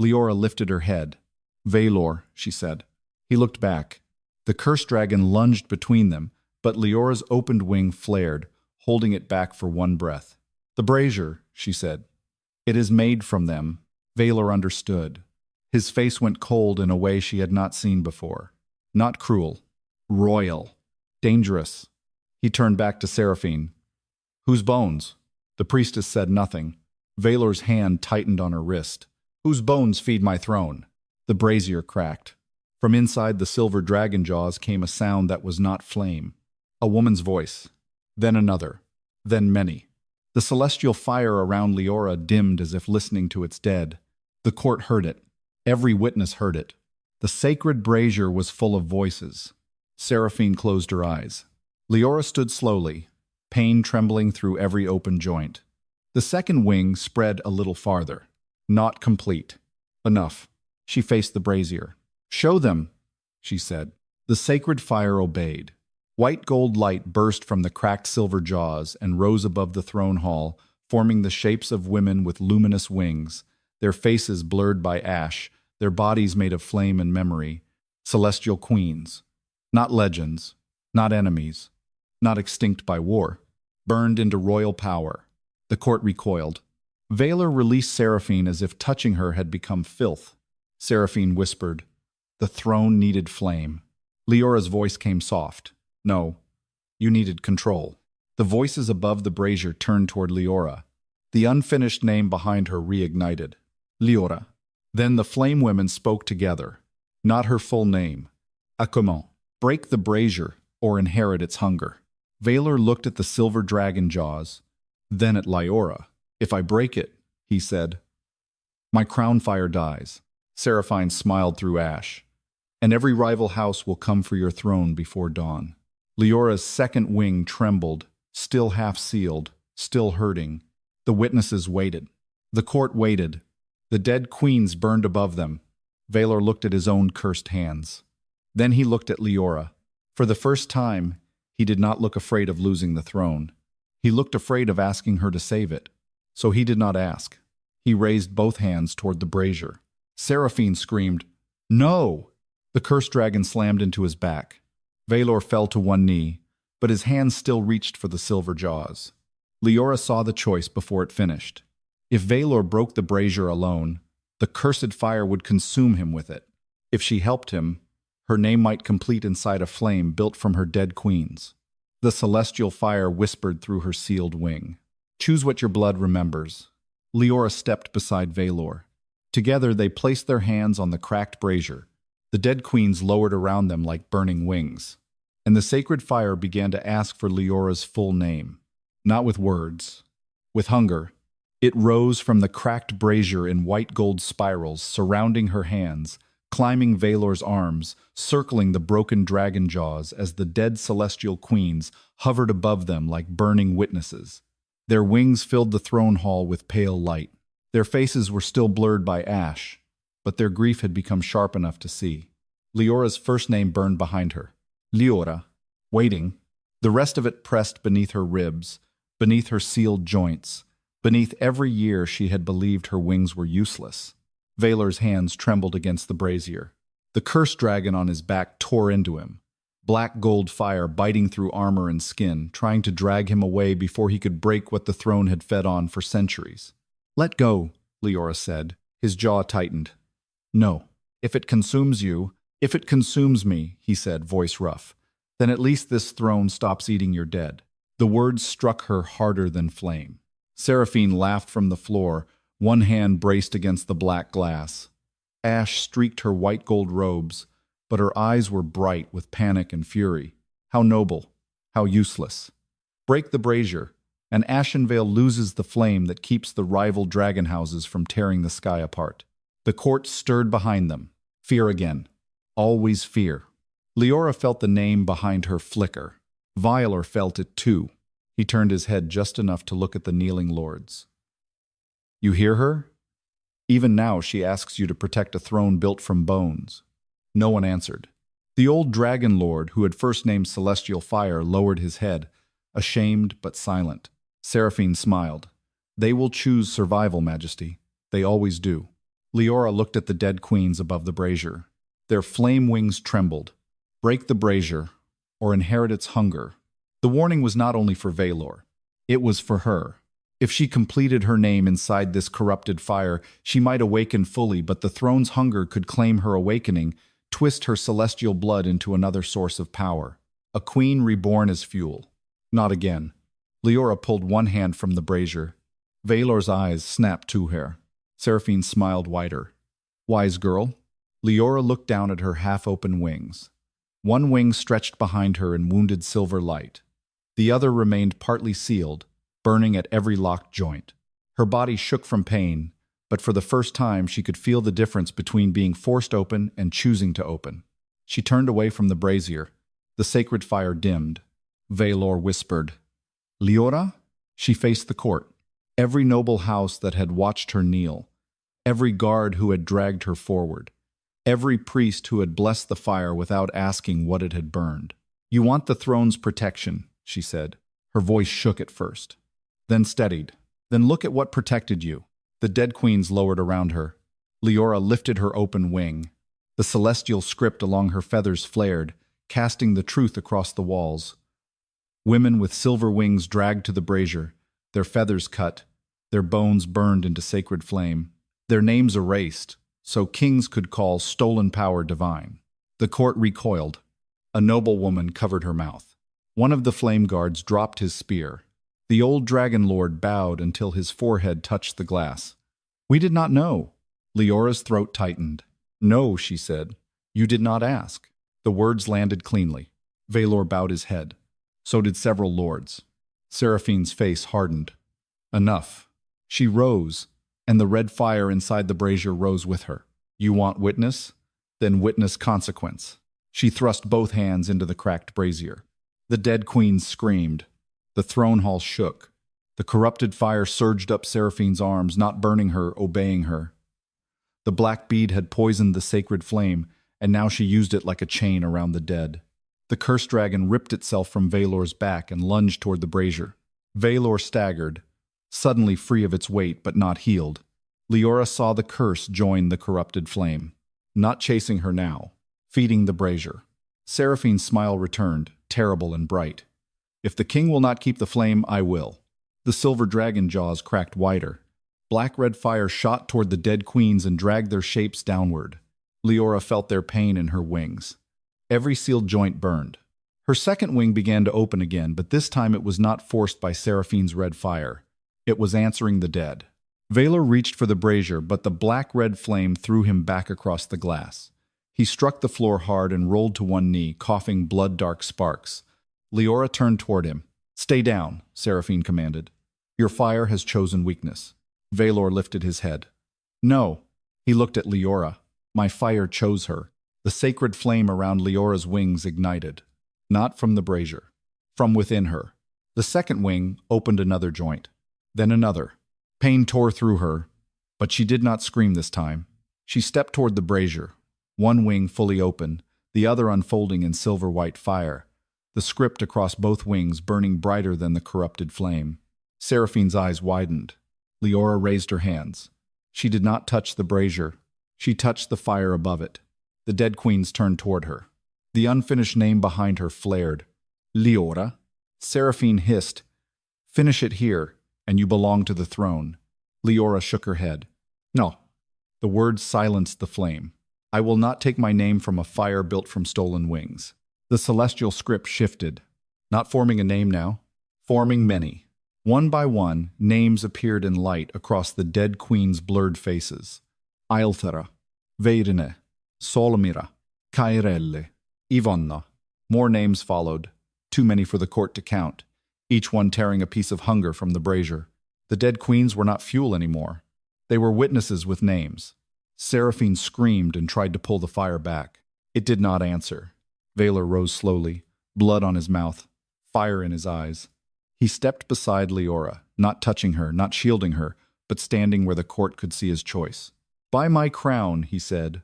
Liora lifted her head. Vaelor, she said. He looked back. The cursed dragon lunged between them, but Liora's opened wing flared, holding it back for one breath. "The brazier," she said. "It is made from them." Vaelor understood. His face went cold in a way she had not seen before. Not cruel. Royal. Dangerous. He turned back to Seraphine. "Whose bones?" The priestess said nothing. Vaelor's hand tightened on her wrist. "Whose bones feed my throne?" The brazier cracked. From inside the silver dragon jaws came a sound that was not flame. A woman's voice. Then another. Then many. The celestial fire around Liora dimmed as if listening to its dead. The court heard it. Every witness heard it. The sacred brazier was full of voices. Seraphine closed her eyes. Liora stood slowly, pain trembling through every open joint. The second wing spread a little farther. Not complete. Enough. She faced the brazier. "Show them," she said. The sacred fire obeyed. White gold light burst from the cracked silver jaws and rose above the throne hall, forming the shapes of women with luminous wings, their faces blurred by ash, their bodies made of flame and memory. Celestial queens. Not legends. Not enemies. Not extinct by war. Burned into royal power. The court recoiled. Vaelor released Seraphine as if touching her had become filth. Seraphine whispered, "The throne needed flame." Leora's voice came soft. "No, you needed control." The voices above the brazier turned toward Liora. The unfinished name behind her reignited. Liora. Then the flame women spoke together. Not her full name. Awaken. Break the brazier or inherit its hunger. Vaelor looked at the silver dragon jaws, then at Liora. "If I break it," he said, "my crown fire dies." Seraphine smiled through ash. "And every rival house will come for your throne before dawn." Leora's second wing trembled, still half-sealed, still hurting. The witnesses waited. The court waited. The dead queens burned above them. Vaelor looked at his own cursed hands. Then he looked at Liora. For the first time, he did not look afraid of losing the throne. He looked afraid of asking her to save it. So he did not ask. He raised both hands toward the brazier. Seraphine screamed, "No!" The cursed dragon slammed into his back. Vaelor fell to one knee, but his hands still reached for the silver jaws. Liora saw the choice before it finished. If Vaelor broke the brazier alone, the cursed fire would consume him with it. If she helped him, her name might complete inside a flame built from her dead queens. The celestial fire whispered through her sealed wing. "Choose what your blood remembers." Liora stepped beside Vaelor. Together they placed their hands on the cracked brazier. The dead queens lowered around them like burning wings. And the sacred fire began to ask for Leora's full name. Not with words. With hunger. It rose from the cracked brazier in white gold spirals, surrounding her hands, climbing Vaelor's arms, circling the broken dragon jaws as the dead celestial queens hovered above them like burning witnesses. Their wings filled the throne hall with pale light. Their faces were still blurred by ash, but their grief had become sharp enough to see. Leora's first name burned behind her. Liora. Waiting. The rest of it pressed beneath her ribs, beneath her sealed joints, beneath every year she had believed her wings were useless. Vaelor's hands trembled against the brazier. The cursed dragon on his back tore into him, black gold fire biting through armor and skin, trying to drag him away before he could break what the throne had fed on for centuries. "Let go," Liora said. His jaw tightened. "No. If it consumes you, if it consumes me," he said, voice rough, "then at least this throne stops eating your dead." The words struck her harder than flame. Seraphine laughed from the floor, one hand braced against the black glass. Ash streaked her white gold robes, but her eyes were bright with panic and fury. How noble, how useless. Break the brazier, and Ashenvale loses the flame that keeps the rival dragon houses from tearing the sky apart. The court stirred behind them. Fear again. Always fear. Liora felt the name behind her flicker. Vaelor felt it too. He turned his head just enough to look at the kneeling lords. "You hear her? Even now she asks you to protect a throne built from bones." No one answered. The old dragon lord, who had first named Celestial Fire, lowered his head, ashamed but silent. Seraphine smiled. "They will choose survival, Majesty. They always do." Liora looked at the dead queens above the brazier. Their flame wings trembled. Break the brazier, or inherit its hunger. The warning was not only for Vaelor. It was for her. If she completed her name inside this corrupted fire, she might awaken fully, but the throne's hunger could claim her awakening, twist her celestial blood into another source of power. A queen reborn as fuel. Not again. Liora pulled one hand from the brazier. Vaelor's eyes snapped to her. Seraphine smiled wider. Wise girl. Liora looked down at her half-open wings. One wing stretched behind her in wounded silver light. The other remained partly sealed, burning at every locked joint. Her body shook from pain, but for the first time she could feel the difference between being forced open and choosing to open. She turned away from the brazier. The sacred fire dimmed. Vaelor whispered, Liora? She faced the court. Every noble house that had watched her kneel. Every guard who had dragged her forward. Every priest who had blessed the fire without asking what it had burned. You want the throne's protection, she said. Her voice shook at first, then steadied. Then look at what protected you. The dead queens lowered around her. Liora lifted her open wing. The celestial script along her feathers flared, casting the truth across the walls. Women with silver wings dragged to the brazier, their feathers cut, their bones burned into sacred flame, their names erased, so kings could call stolen power divine. The court recoiled. A noblewoman covered her mouth. One of the flame guards dropped his spear. The old dragon lord bowed until his forehead touched the glass. We did not know. Leora's throat tightened. No, she said. You did not ask. The words landed cleanly. Vaelor bowed his head. So did several lords. Seraphine's face hardened. Enough. She rose, and the red fire inside the brazier rose with her. You want witness? Then witness consequence. She thrust both hands into the cracked brazier. The dead queens screamed. The throne hall shook. The corrupted fire surged up Seraphine's arms, not burning her, obeying her. The black bead had poisoned the sacred flame, and now she used it like a chain around the dead. The cursed dragon ripped itself from Vaelor's back and lunged toward the brazier. Vaelor staggered, suddenly free of its weight but not healed. Liora saw the curse join the corrupted flame. Not chasing her now, feeding the brazier. Seraphine's smile returned, terrible and bright. If the king will not keep the flame, I will. The silver dragon jaws cracked wider. Black-red fire shot toward the dead queens and dragged their shapes downward. Liora felt their pain in her wings. Every sealed joint burned. Her second wing began to open again, but this time it was not forced by Seraphine's red fire. It was answering the dead. Vaelor reached for the brazier, but the black-red flame threw him back across the glass. He struck the floor hard and rolled to one knee, coughing blood-dark sparks. Liora turned toward him. Stay down, Seraphine commanded. Your fire has chosen weakness. Vaelor lifted his head. No. He looked at Liora. My fire chose her. The sacred flame around Leora's wings ignited. Not from the brazier. From within her. The second wing opened another joint. Then another. Pain tore through her, but she did not scream this time. She stepped toward the brazier, one wing fully open, the other unfolding in silver-white fire, the script across both wings burning brighter than the corrupted flame. Seraphine's eyes widened. Liora raised her hands. She did not touch the brazier. She touched the fire above it. The dead queens turned toward her. The unfinished name behind her flared. Liora? Seraphine hissed. Finish it here, and you belong to the throne. Liora shook her head. No. The words silenced the flame. I will not take my name from a fire built from stolen wings. The celestial script shifted. Not forming a name now. Forming many. One by one, names appeared in light across the dead queen's blurred faces. Ailthera, Veirine, Solomira, Kairelle, Ivonna. More names followed, too many for the court to count, each one tearing a piece of hunger from the brazier. The dead queens were not fuel anymore. They were witnesses with names. Seraphine screamed and tried to pull the fire back. It did not answer. Vaelor rose slowly, blood on his mouth, fire in his eyes. He stepped beside Liora, not touching her, not shielding her, but standing where the court could see his choice. By my crown, he said,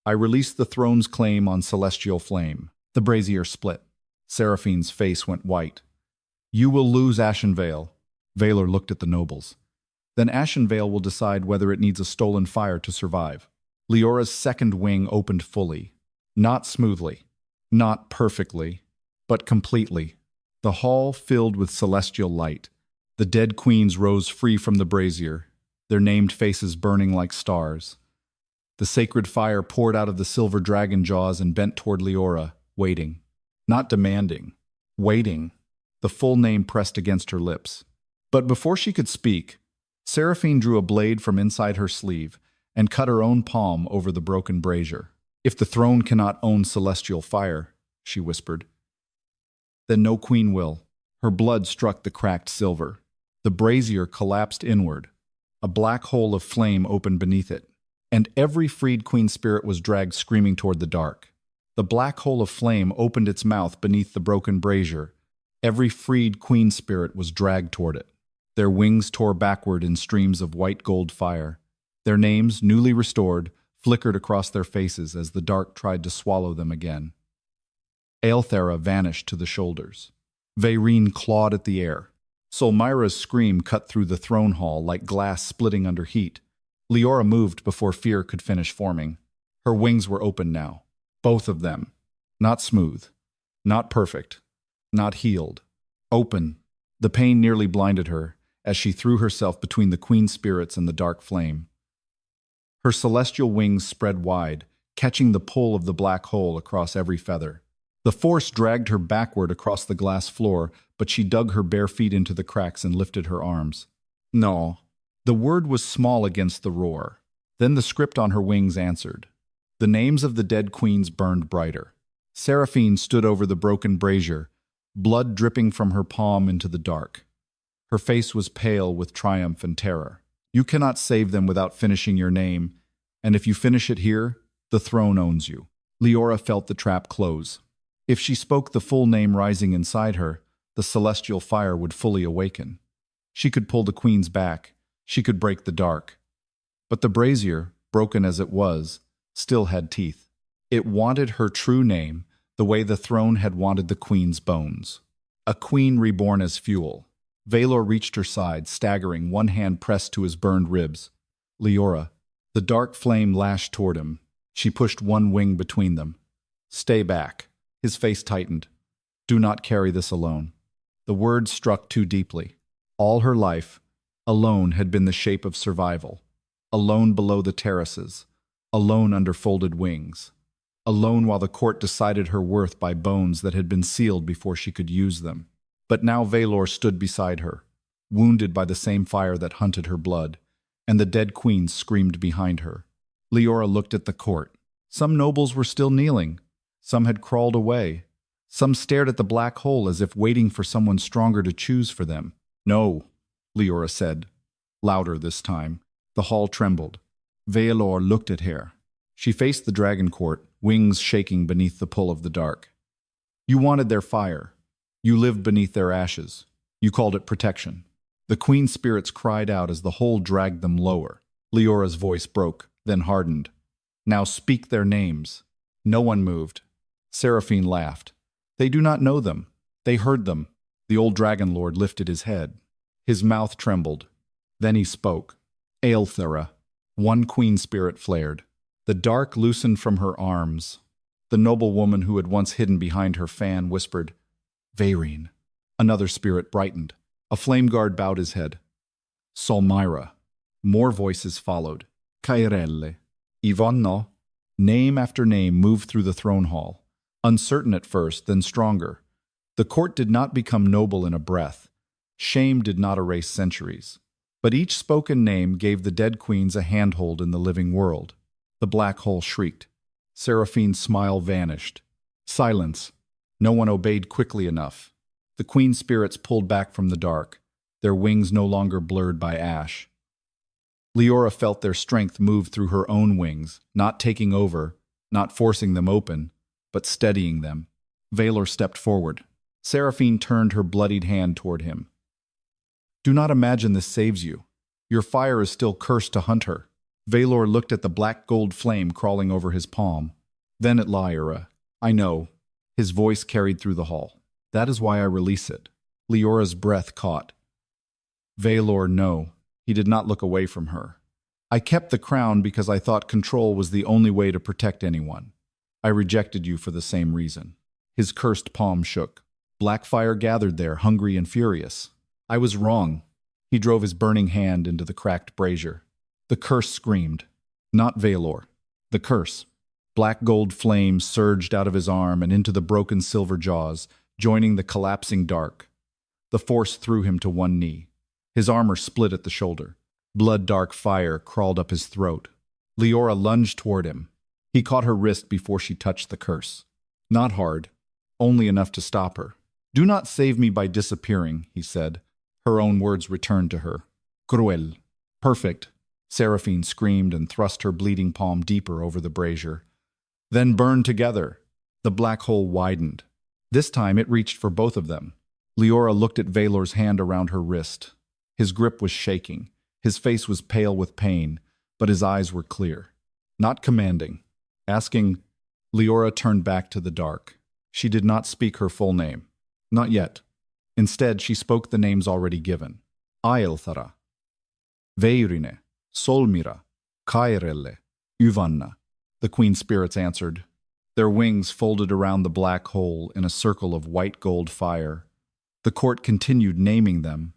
I release the throne's claim on celestial flame. The brazier split. Seraphine's face went white. You will lose Ashenvale. Vaelor looked at the nobles. Then Ashenvale will decide whether it needs a stolen fire to survive. Leora's second wing opened fully. Not smoothly. Not perfectly. But completely. The hall filled with celestial light. The dead queens rose free from the brazier, their named faces burning like stars. The sacred fire poured out of the silver dragon jaws and bent toward Liora, waiting. Not demanding. Waiting. The full name pressed against her lips. But before she could speak, Seraphine drew a blade from inside her sleeve and cut her own palm over the broken brazier. "If the throne cannot own celestial fire," she whispered, "then no queen will." Her blood struck the cracked silver. The brazier collapsed inward. A black hole of flame opened beneath it, and every freed queen spirit was dragged screaming toward the dark. The black hole of flame opened its mouth beneath the broken brazier. Every freed queen spirit was dragged toward it. Their wings tore backward in streams of white gold fire. Their names, newly restored, flickered across their faces as the dark tried to swallow them again. Aelthera vanished to the shoulders. Vaerine clawed at the air. Solmira's scream cut through the throne hall like glass splitting under heat. Liora moved before fear could finish forming. Her wings were open now. Both of them. Not smooth. Not perfect. Not healed. Open. The pain nearly blinded her as she threw herself between the queen spirits and the dark flame. Her celestial wings spread wide, catching the pull of the black hole across every feather. The force dragged her backward across the glass floor, but she dug her bare feet into the cracks and lifted her arms. No. The word was small against the roar. Then the script on her wings answered. The names of the dead queens burned brighter. Seraphine stood over the broken brazier, blood dripping from her palm into the dark. Her face was pale with triumph and terror. "You cannot save them without finishing your name, and if you finish it here, the throne owns you." Liora felt the trap close. If she spoke the full name rising inside her, the celestial fire would fully awaken. She could pull the queens back. She could break the dark. But the brazier, broken as it was, still had teeth. It wanted her true name, the way the throne had wanted the queen's bones. A queen reborn as fuel. Vaelor reached her side, staggering, one hand pressed to his burned ribs. "Liora." The dark flame lashed toward him. She pushed one wing between them. "Stay back." His face tightened. "Do not carry this alone." The word struck too deeply. All her life, alone had been the shape of survival. Alone below the terraces. Alone under folded wings. Alone while the court decided her worth by bones that had been sealed before she could use them. But now Vaelor stood beside her, wounded by the same fire that hunted her blood, and the dead queen screamed behind her. Liora looked at the court. Some nobles were still kneeling. Some had crawled away. Some stared at the black hole as if waiting for someone stronger to choose for them. "No," Liora said, louder this time. The hall trembled. Vaelor looked at her. She faced the dragon court, wings shaking beneath the pull of the dark. "You wanted their fire. You lived beneath their ashes. You called it protection." The queen spirits cried out as the hole dragged them lower. Leora's voice broke, then hardened. "Now speak their names." No one moved. Seraphine laughed. "They do not know them. They heard them." The old dragon lord lifted his head. His mouth trembled. Then he spoke. "Aelthera." One queen spirit flared. The dark loosened from her arms. The noble woman who had once hidden behind her fan whispered, "Vaerine." Another spirit brightened. A flame guard bowed his head. "Solmira." More voices followed. "Cairelle." "Ivonno." Name after name moved through the throne hall. Uncertain at first, then stronger. The court did not become noble in a breath. Shame did not erase centuries. But each spoken name gave the dead queens a handhold in the living world. The black hole shrieked. Seraphine's smile vanished. Silence. No one obeyed quickly enough. The queen spirits pulled back from the dark, their wings no longer blurred by ash. Liora felt their strength move through her own wings, not taking over, not forcing them open, but steadying them. Vaelor stepped forward. Seraphine turned her bloodied hand toward him. "Do not imagine this saves you. Your fire is still cursed to hunt her." Vaelor looked at the black gold flame crawling over his palm. Then at Liora. "I know." His voice carried through the hall. "That is why I release it." Leora's breath caught. Vaelor, no. He did not look away from her. "I kept the crown because I thought control was the only way to protect anyone. I rejected you for the same reason." His cursed palm shook. Black fire gathered there, hungry and furious. I was wrong. He drove his burning hand into the cracked brazier. The curse screamed. Not Vaelor. The curse. Black gold flame surged out of his arm and into the broken silver jaws, joining the collapsing dark. The force threw him to one knee. His armor split at the shoulder. Blood-dark fire crawled up his throat. Liora lunged toward him. He caught her wrist before she touched the curse. Not hard, only enough to stop her. "Do not save me by disappearing," he said. Her own words returned to her. "Cruel." "Perfect." Seraphine screamed and thrust her bleeding palm deeper over the brazier. "Then burn together." The black hole widened. This time it reached for both of them. Liora looked at Vaelor's hand around her wrist. His grip was shaking. His face was pale with pain, but his eyes were clear. Not commanding. Asking, Liora turned back to the dark. She did not speak her full name. Not yet. Instead, she spoke the names already given. Aelthara, Veirine, Solmira, Kairelle, Uvanna. The queen spirits answered. Their wings folded around the black hole in a circle of white gold fire. The court continued naming them,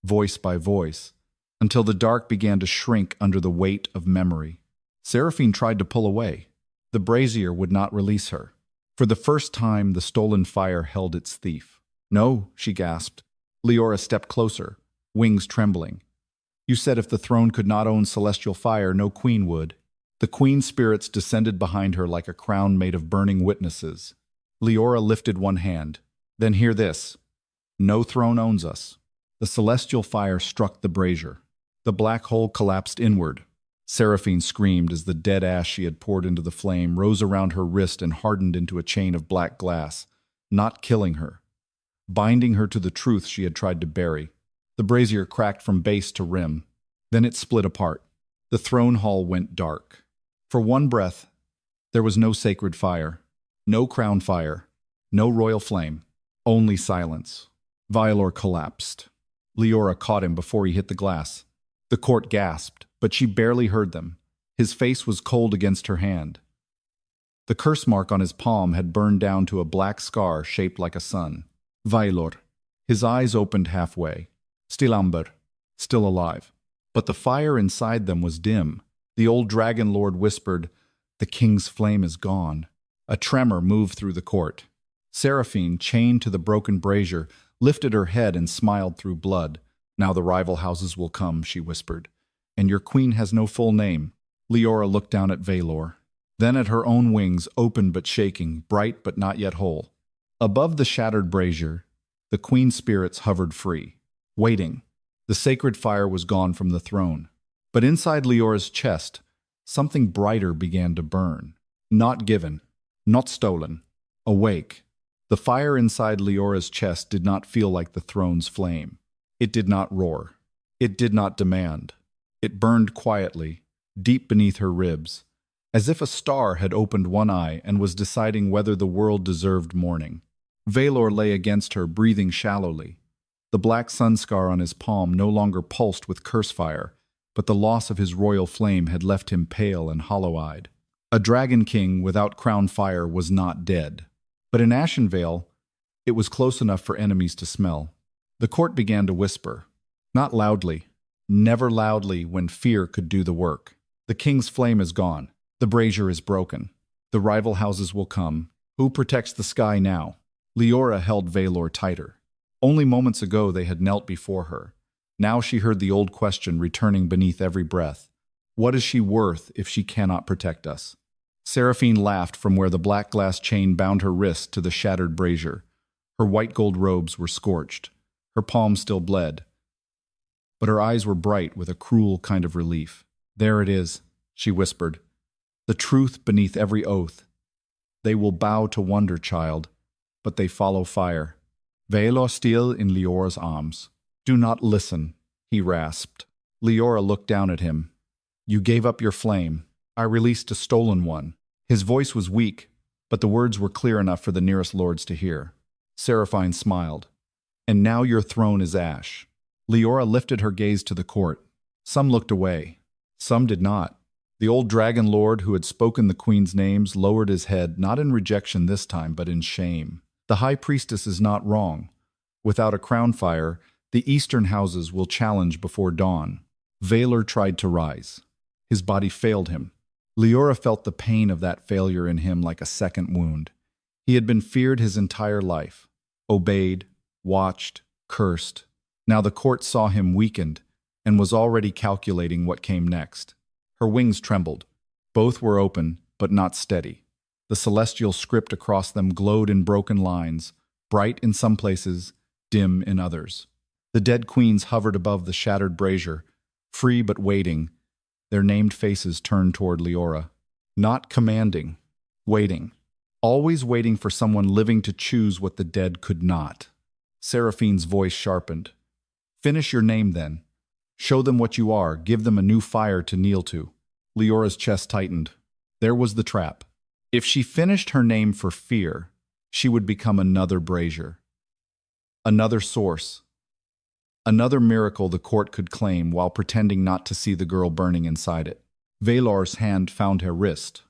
voice by voice, until the dark began to shrink under the weight of memory. Seraphine tried to pull away. The brazier would not release her. For the first time, the stolen fire held its thief. "No," she gasped. Liora stepped closer, wings trembling. "You said if the throne could not own celestial fire, no queen would." The queen spirits descended behind her like a crown made of burning witnesses. Liora lifted one hand. "Then hear this. No throne owns us." The celestial fire struck the brazier. The black hole collapsed inward. Seraphine screamed as the dead ash she had poured into the flame rose around her wrist and hardened into a chain of black glass, not killing her, binding her to the truth she had tried to bury. The brazier cracked from base to rim. Then it split apart. The throne hall went dark. For one breath, there was no sacred fire, no crown fire, no royal flame, only silence. Vaelor collapsed. Liora caught him before he hit the glass. The court gasped, but she barely heard them. His face was cold against her hand. The curse mark on his palm had burned down to a black scar shaped like a sun. Vaelor. His eyes opened halfway. Still amber, still alive. But the fire inside them was dim. The old dragon lord whispered, "The king's flame is gone." A tremor moved through the court. Seraphine, chained to the broken brazier, lifted her head and smiled through blood. "Now the rival houses will come," she whispered. "And your queen has no full name." Liora looked down at Vaelor, then at her own wings, open but shaking, bright but not yet whole. Above the shattered brazier, the queen spirits hovered free, waiting. The sacred fire was gone from the throne. But inside Liora's chest, something brighter began to burn. Not given, not stolen, awake. The fire inside Liora's chest did not feel like the throne's flame. It did not roar. It did not demand. It burned quietly, deep beneath her ribs, as if a star had opened one eye and was deciding whether the world deserved mourning. Vaelor lay against her, breathing shallowly. The black sun scar on his palm no longer pulsed with curse fire, but the loss of his royal flame had left him pale and hollow-eyed. A dragon king without crown fire was not dead. But in Ashenvale, it was close enough for enemies to smell. The court began to whisper, not loudly, never loudly when fear could do the work. "The king's flame is gone. The brazier is broken. The rival houses will come. Who protects the sky now?" Liora held Vaelor tighter. Only moments ago they had knelt before her. Now she heard the old question returning beneath every breath. What is she worth if she cannot protect us? Seraphine laughed from where the black glass chain bound her wrist to the shattered brazier. Her white gold robes were scorched. Her palms still bled. But her eyes were bright with a cruel kind of relief. "There it is," she whispered. "The truth beneath every oath. They will bow to wonder, child, but they follow fire." Vaelor still in Liora's arms. "Do not listen," he rasped. Liora looked down at him. "You gave up your flame. I released a stolen one." His voice was weak, but the words were clear enough for the nearest lords to hear. Seraphine smiled. "And now your throne is ash." Liora lifted her gaze to the court. Some looked away. Some did not. The old dragon lord who had spoken the queen's names lowered his head, not in rejection this time, but in shame. "The high priestess is not wrong. Without a crown fire, The eastern houses will challenge before dawn. Vaelor tried to rise. His body failed him. Liora felt the pain of that failure in him like a second wound. He had been feared his entire life, obeyed, watched, cursed. Now the court saw him weakened and was already calculating what came next. Her wings trembled. Both were open, but not steady. The celestial script across them glowed in broken lines, bright in some places, dim in others. The dead queens hovered above the shattered brazier, free but waiting, their named faces turned toward Liora. Not commanding, waiting. Always waiting for someone living to choose what the dead could not. Seraphine's voice sharpened. Finish your name then. Show them what you are, give them a new fire to kneel to. Leora's chest tightened. There was the trap. If she finished her name for fear, she would become another brazier. Another source. Another miracle the court could claim while pretending not to see the girl burning inside it. Vaelor's hand found her wrist.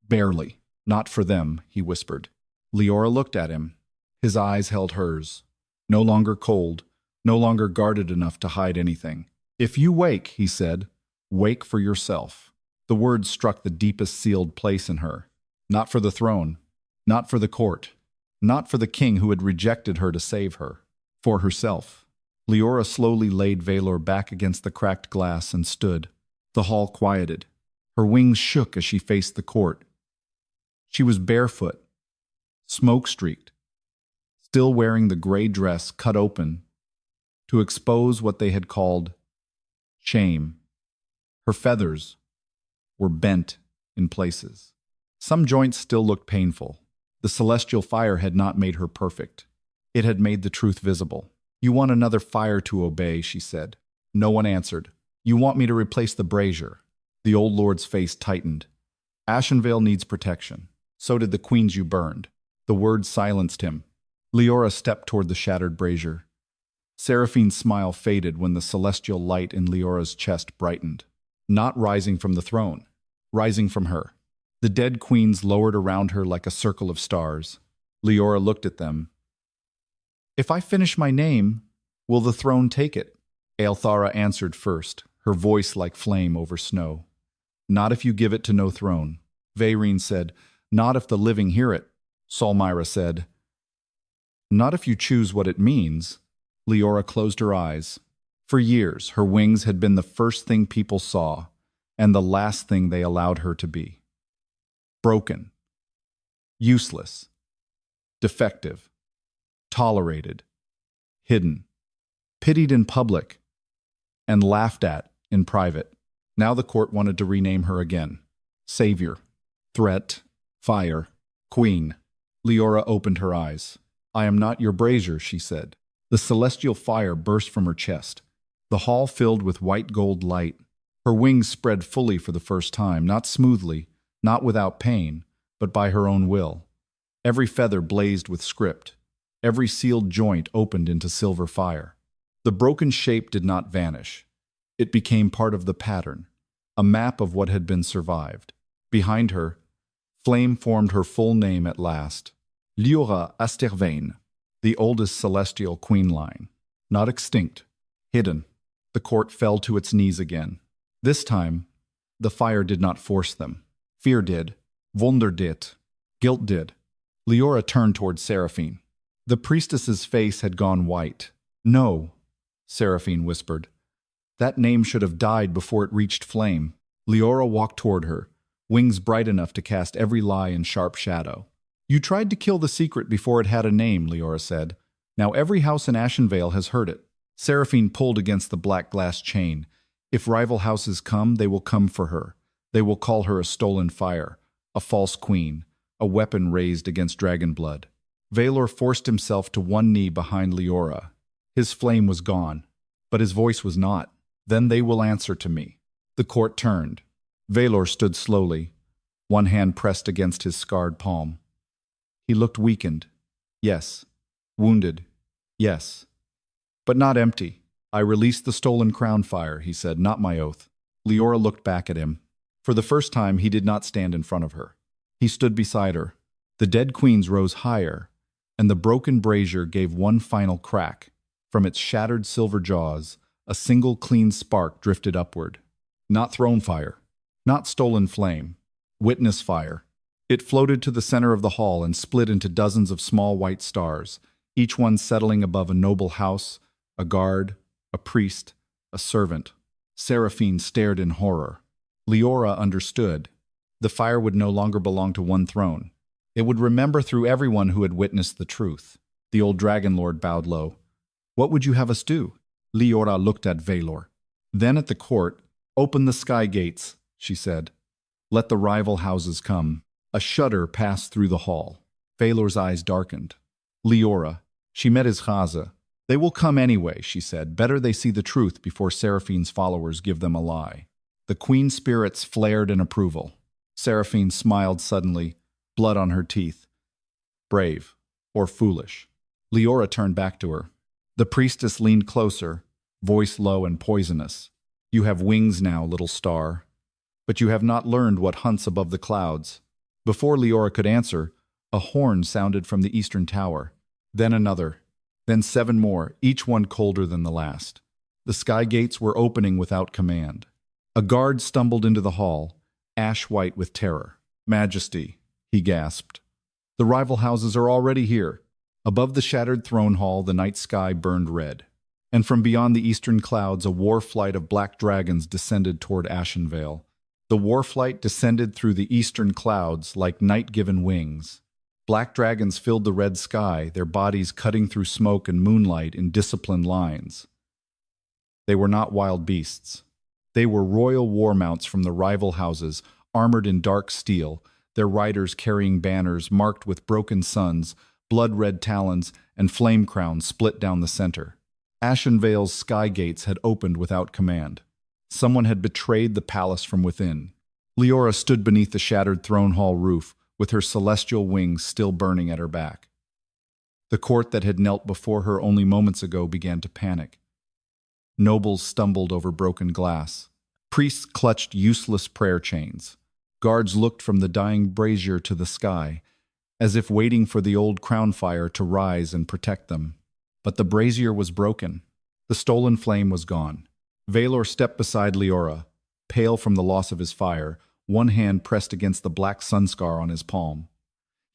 Barely. Not for them, he whispered. Liora looked at him. His eyes held hers. No longer cold, no longer guarded enough to hide anything. If you wake, he said, wake for yourself. The words struck the deepest sealed place in her. Not for the throne, not for the court, not for the king who had rejected her to save her. For herself. Liora slowly laid Vaelor back against the cracked glass and stood. The hall quieted. Her wings shook as she faced the court. She was barefoot, smoke-streaked, still wearing the gray dress cut open to expose what they had called shame. Her feathers were bent in places. Some joints still looked painful. The celestial fire had not made her perfect. It had made the truth visible. You want another fire to obey, she said. No one answered. You want me to replace the brazier. The old lord's face tightened. Ashenvale needs protection. So did the queens you burned. The words silenced him. Liora stepped toward the shattered brazier. Seraphine's smile faded when the celestial light in Leora's chest brightened. Not rising from the throne, rising from her. The dead queens lowered around her like a circle of stars. Liora looked at them. If I finish my name, will the throne take it? Aelthara answered first, her voice like flame over snow. Not if you give it to no throne. Vaerine said, not if the living hear it. Solmyra said, not if you choose what it means. Liora closed her eyes. For years, her wings had been the first thing people saw, and the last thing they allowed her to be. Broken. Useless. Defective. Tolerated. Hidden. Pitied in public. And laughed at in private. Now the court wanted to rename her again. Savior. Threat. Fire. Queen. Liora opened her eyes. I am not your brazier, she said. The celestial fire burst from her chest. The hall filled with white gold light. Her wings spread fully for the first time, not smoothly, not without pain, but by her own will. Every feather blazed with script. Every sealed joint opened into silver fire. The broken shape did not vanish. It became part of the pattern, a map of what had been survived. Behind her, flame formed her full name at last. Liora Astervain, the oldest celestial queen line. Not extinct, hidden. The court fell to its knees again. This time, the fire did not force them. Fear did. Wunder did. Guilt did. Liora turned toward Seraphine. The priestess's face had gone white. No, Seraphine whispered. That name should have died before it reached flame. Liora walked toward her, wings bright enough to cast every lie in sharp shadow. You tried to kill the secret before it had a name, Liora said. Now every house in Ashenvale has heard it. Seraphine pulled against the black glass chain. If rival houses come, they will come for her. They will call her a stolen fire, a false queen, a weapon raised against dragon blood. Vaelor forced himself to one knee behind Liora. His flame was gone, but his voice was not. Then they will answer to me. The court turned. Vaelor stood slowly, one hand pressed against his scarred palm. He looked weakened. Yes. Wounded. Yes. But not empty. I released the stolen crown fire, he said, not my oath. Liora looked back at him. For the first time, he did not stand in front of her. He stood beside her. The dead queens rose higher, and the broken brazier gave one final crack. From its shattered silver jaws, a single clean spark drifted upward. Not throne fire, not stolen flame, witness fire. It floated to the center of the hall and split into dozens of small white stars, each one settling above a noble house, a guard, a priest, a servant. Seraphine stared in horror. Liora understood. The fire would no longer belong to one throne. It would remember through everyone who had witnessed the truth. The old dragon lord bowed low. "What would you have us do?" Liora looked at Vaelor. Then at the court, "Open the sky gates," she said. "Let the rival houses come." A shudder passed through the hall. Vaelor's eyes darkened. Liora, she met his chaza. "They will come anyway," she said. "Better they see the truth before Seraphine's followers give them a lie." The queen's spirits flared in approval. Seraphine smiled suddenly, blood on her teeth. "Brave, or foolish." Liora turned back to her. The priestess leaned closer, voice low and poisonous. "You have wings now, little star. But you have not learned what hunts above the clouds." Before Liora could answer, a horn sounded from the eastern tower. Then another. Then 7 more, each one colder than the last. The sky gates were opening without command. A guard stumbled into the hall, ash-white with terror. "Majesty," he gasped. "The rival houses are already here." Above the shattered throne hall, the night sky burned red. And from beyond the eastern clouds, a war flight of black dragons descended toward Ashenvale. The war flight descended through the eastern clouds like night-given wings. Black dragons filled the red sky, their bodies cutting through smoke and moonlight in disciplined lines. They were not wild beasts. They were royal war mounts from the rival houses, armored in dark steel, their riders carrying banners marked with broken suns, blood-red talons, and flame crowns split down the center. Ashenvale's sky gates had opened without command. Someone had betrayed the palace from within. Liora stood beneath the shattered throne hall roof, with her celestial wings still burning at her back. The court that had knelt before her only moments ago began to panic. Nobles stumbled over broken glass. Priests clutched useless prayer chains. Guards looked from the dying brazier to the sky, as if waiting for the old crown fire to rise and protect them. But the brazier was broken. The stolen flame was gone. Vaelor stepped beside Liora, pale from the loss of his fire, one hand pressed against the black sunscar on his palm.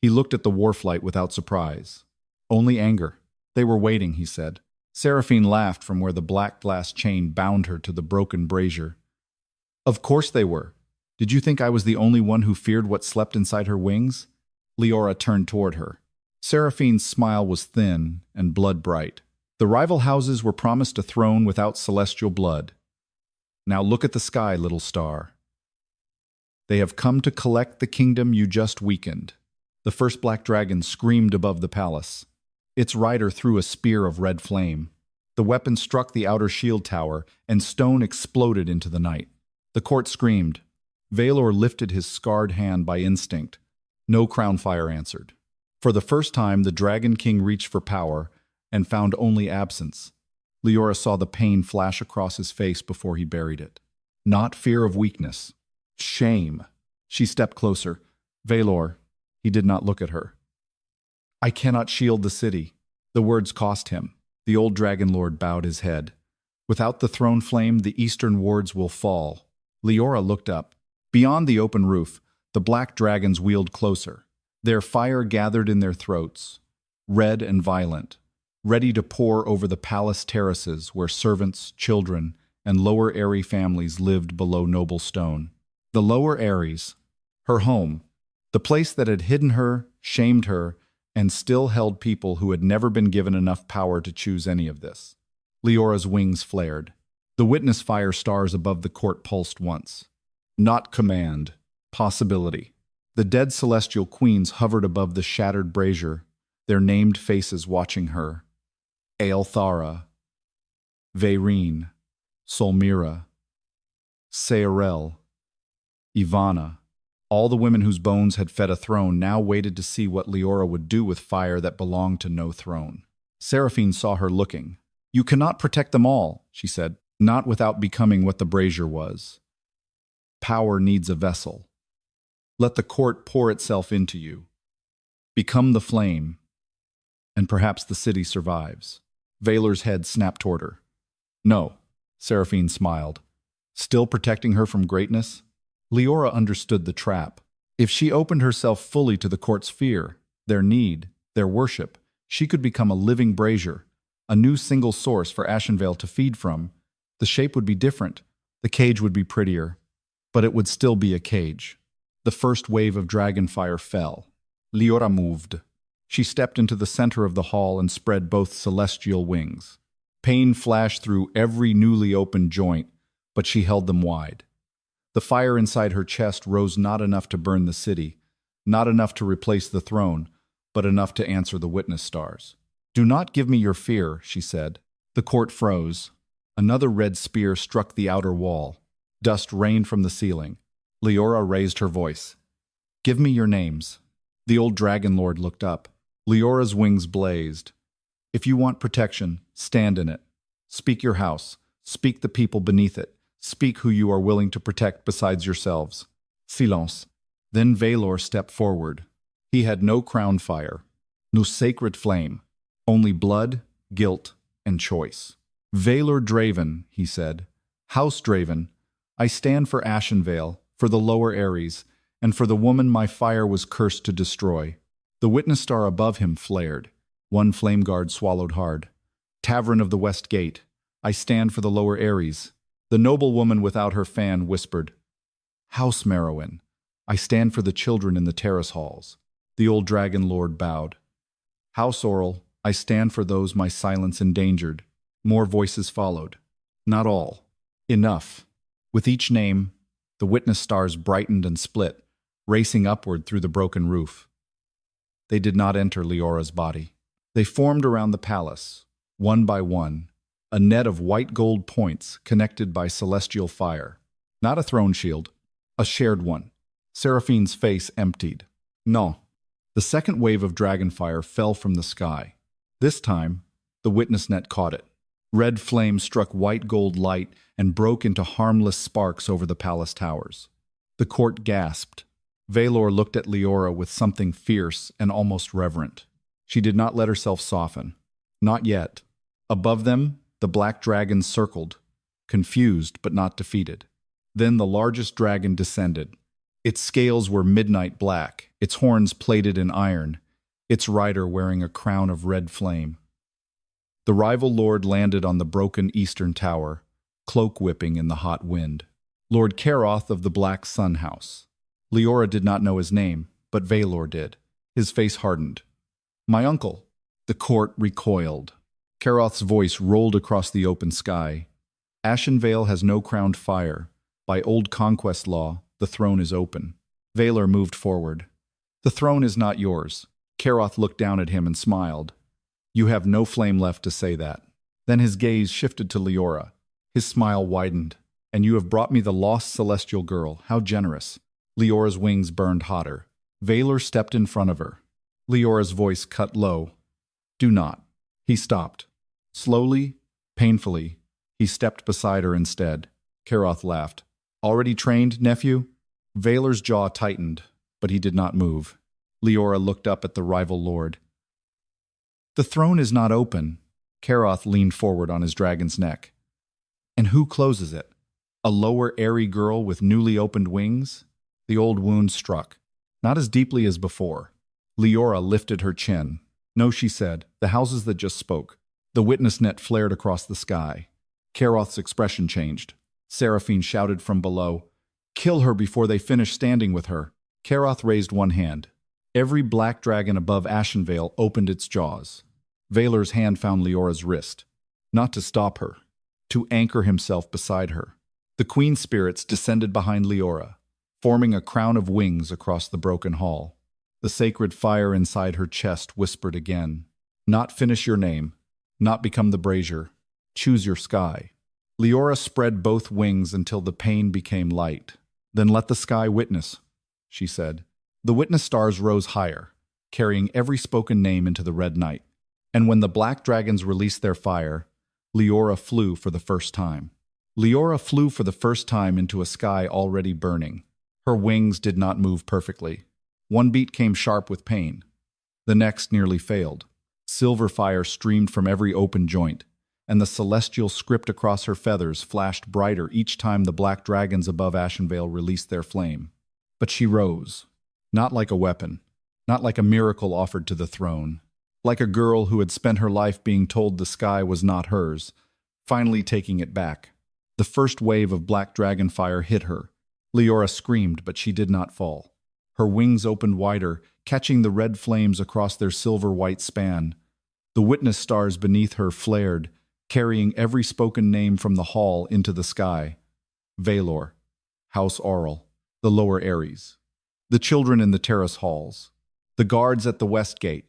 He looked at the warflight without surprise. Only anger. "They were waiting," he said. Seraphine laughed from where the black glass chain bound her to the broken brazier. "Of course they were. Did you think I was the only one who feared what slept inside her wings?" Liora turned toward her. Seraphine's smile was thin and blood-bright. "The rival houses were promised a throne without celestial blood. Now look at the sky, little star. They have come to collect the kingdom you just weakened." The first black dragon screamed above the palace. Its rider threw a spear of red flame. The weapon struck the outer shield tower, and stone exploded into the night. The court screamed. Vaelor lifted his scarred hand by instinct. No crown fire answered. For the first time, the Dragon King reached for power and found only absence. Liora saw the pain flash across his face before he buried it. Not fear of weakness. Shame. She stepped closer. "Vaelor." He did not look at her. "I cannot shield the city." The words cost him. The old dragon lord bowed his head. "Without the throne flame, the eastern wards will fall." Liora looked up. Beyond the open roof, the black dragons wheeled closer. Their fire gathered in their throats, red and violent, ready to pour over the palace terraces where servants, children, and lower Eyrie families lived below noble stone. The lower Eyries, her home, the place that had hidden her, shamed her, and still held people who had never been given enough power to choose any of this. Liora's wings flared. The witness fire stars above the court pulsed once. Not command, possibility. The dead celestial queens hovered above the shattered brazier, their named faces watching her. Aelthara, Vayreen, Solmira, Saorel, Ivana. All the women whose bones had fed a throne now waited to see what Liora would do with fire that belonged to no throne. Seraphine saw her looking. "You cannot protect them all," she said, "not without becoming what the brazier was. Power needs a vessel. Let the court pour itself into you. Become the flame, and perhaps the city survives." Vaelor's head snapped toward her. No, Seraphine smiled. Still protecting her from greatness? Liora understood the trap. If she opened herself fully to the court's fear, their need, their worship, she could become a living brazier, a new single source for Ashenvale to feed from. The shape would be different, the cage would be prettier, but it would still be a cage. The first wave of dragon fire fell. Liora moved. She stepped into the center of the hall and spread both celestial wings. Pain flashed through every newly opened joint, but she held them wide. The fire inside her chest rose not enough to burn the city, not enough to replace the throne, but enough to answer the witness stars. "Do not give me your fear," she said. The court froze. Another red spear struck the outer wall. Dust rained from the ceiling. Liora raised her voice. "Give me your names." The old dragon lord looked up. Leora's wings blazed. "If you want protection, stand in it. Speak your house. Speak the people beneath it. Speak who you are willing to protect besides yourselves." Silence. Then Vaelor stepped forward. He had no crown fire, no sacred flame, only blood, guilt, and choice. "Vaelor Draven," he said. "House Draven, I stand for Ashenvale, for the lower Ares, and for the woman my fire was cursed to destroy." The witness star above him flared. One flame guard swallowed hard. "Tavern of the West Gate, I stand for the lower Ares." The noble woman without her fan whispered, "House Merowyn, I stand for the children in the terrace halls." The old dragon lord bowed. "House Oral, I stand for those my silence endangered." More voices followed. Not all. Enough. With each name, the witness stars brightened and split, racing upward through the broken roof. They did not enter Leora's body. They formed around the palace, one by one, a net of white gold points connected by celestial fire. Not a throne shield, a shared one. Seraphine's face emptied. No. The second wave of dragonfire fell from the sky. This time, the witness net caught it. Red flame struck white gold light and broke into harmless sparks over the palace towers. The court gasped. Vaelor looked at Liora with something fierce and almost reverent. She did not let herself soften. Not yet. Above them, the black dragon circled, confused but not defeated. Then the largest dragon descended. Its scales were midnight black, its horns plated in iron, its rider wearing a crown of red flame. The rival lord landed on the broken eastern tower, cloak whipping in the hot wind. Lord Caroth of the Black Sun House. Liora did not know his name, but Vaelor did. His face hardened. "My uncle." The court recoiled. Caroth's voice rolled across the open sky. "Ashenvale has no crowned fire. By old conquest law, the throne is open." Vaelor moved forward. "The throne is not yours." Caroth looked down at him and smiled. "You have no flame left to say that." Then his gaze shifted to Liora. His smile widened. "And you have brought me the lost celestial girl. How generous." Leora's wings burned hotter. Vaelor stepped in front of her. Leora's voice cut low. "Do not." He stopped. Slowly, painfully, he stepped beside her instead. Caroth laughed. "Already trained, nephew?" Vaelor's jaw tightened, but he did not move. Liora looked up at the rival lord. "The throne is not open." Caroth leaned forward on his dragon's neck. "And who closes it? A lower airy girl with newly opened wings?" The old wound struck, not as deeply as before. Liora lifted her chin. "No," she said, "the houses that just spoke." The witness net flared across the sky. Caroth's expression changed. Seraphine shouted from below, "Kill her before they finish standing with her." Caroth raised one hand. Every black dragon above Ashenvale opened its jaws. Vaelor's hand found Leora's wrist. Not to stop her, to anchor himself beside her. The queen spirits descended behind Liora, forming a crown of wings across the broken hall. The sacred fire inside her chest whispered again, "Not finish your name, not become the brazier. Choose your sky." Liora spread both wings until the pain became light. "Then let the sky witness," she said. The witness stars rose higher, carrying every spoken name into the red night. And when the black dragons released their fire, Liora flew for the first time. Liora flew for the first time into a sky already burning. Her wings did not move perfectly. One beat came sharp with pain. The next nearly failed. Silver fire streamed from every open joint, and the celestial script across her feathers flashed brighter each time the black dragons above Ashenvale released their flame. But she rose, not like a weapon, not like a miracle offered to the throne, like a girl who had spent her life being told the sky was not hers, finally taking it back. The first wave of black dragon fire hit her. Liora screamed, but she did not fall. Her wings opened wider, catching the red flames across their silver-white span. The witness stars beneath her flared, carrying every spoken name from the hall into the sky. Vaelor, House Auril, the lower Ares, the children in the terrace halls, the guards at the west gate,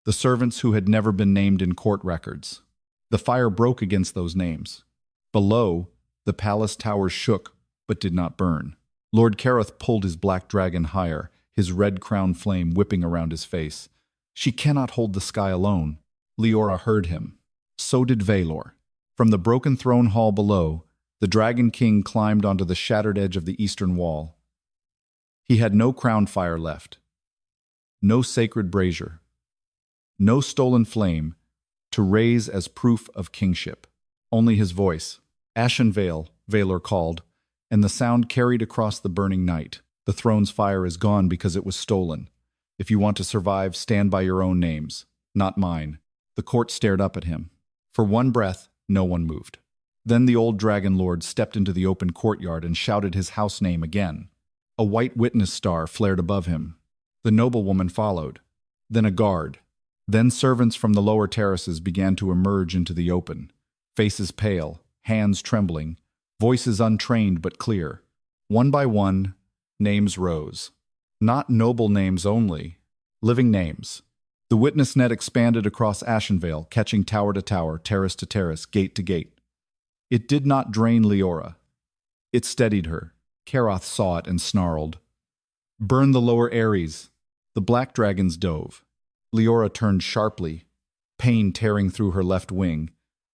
the servants who had never been named in court records. The fire broke against those names. Below, the palace towers shook, but did not burn. Lord Kareth pulled his black dragon higher, his red crown flame whipping around his face. She cannot hold the sky alone. Liora heard him. So did Vaelor. From the broken throne hall below, the Dragon King climbed onto the shattered edge of the eastern wall. He had no crown fire left, no sacred brazier, no stolen flame to raise as proof of kingship. Only his voice. Ashenvale, Vaelor called, and the sound carried across the burning night. The throne's fire is gone because it was stolen. If you want to survive, stand by your own names, not mine. The court stared up at him. For one breath, no one moved. Then the old dragon lord stepped into the open courtyard and shouted his house name again. A white witness star flared above him. The noblewoman followed. Then a guard. Then servants from the lower terraces began to emerge into the open. Faces pale, hands trembling, voices untrained but clear. One by one, names rose. Not noble names only, living names. The witness net expanded across Ashenvale, catching tower to tower, terrace to terrace, gate to gate. It did not drain Liora. It steadied her. Kareth saw it and snarled. Burn the lower Ares. The black dragons dove. Liora turned sharply, pain tearing through her left wing.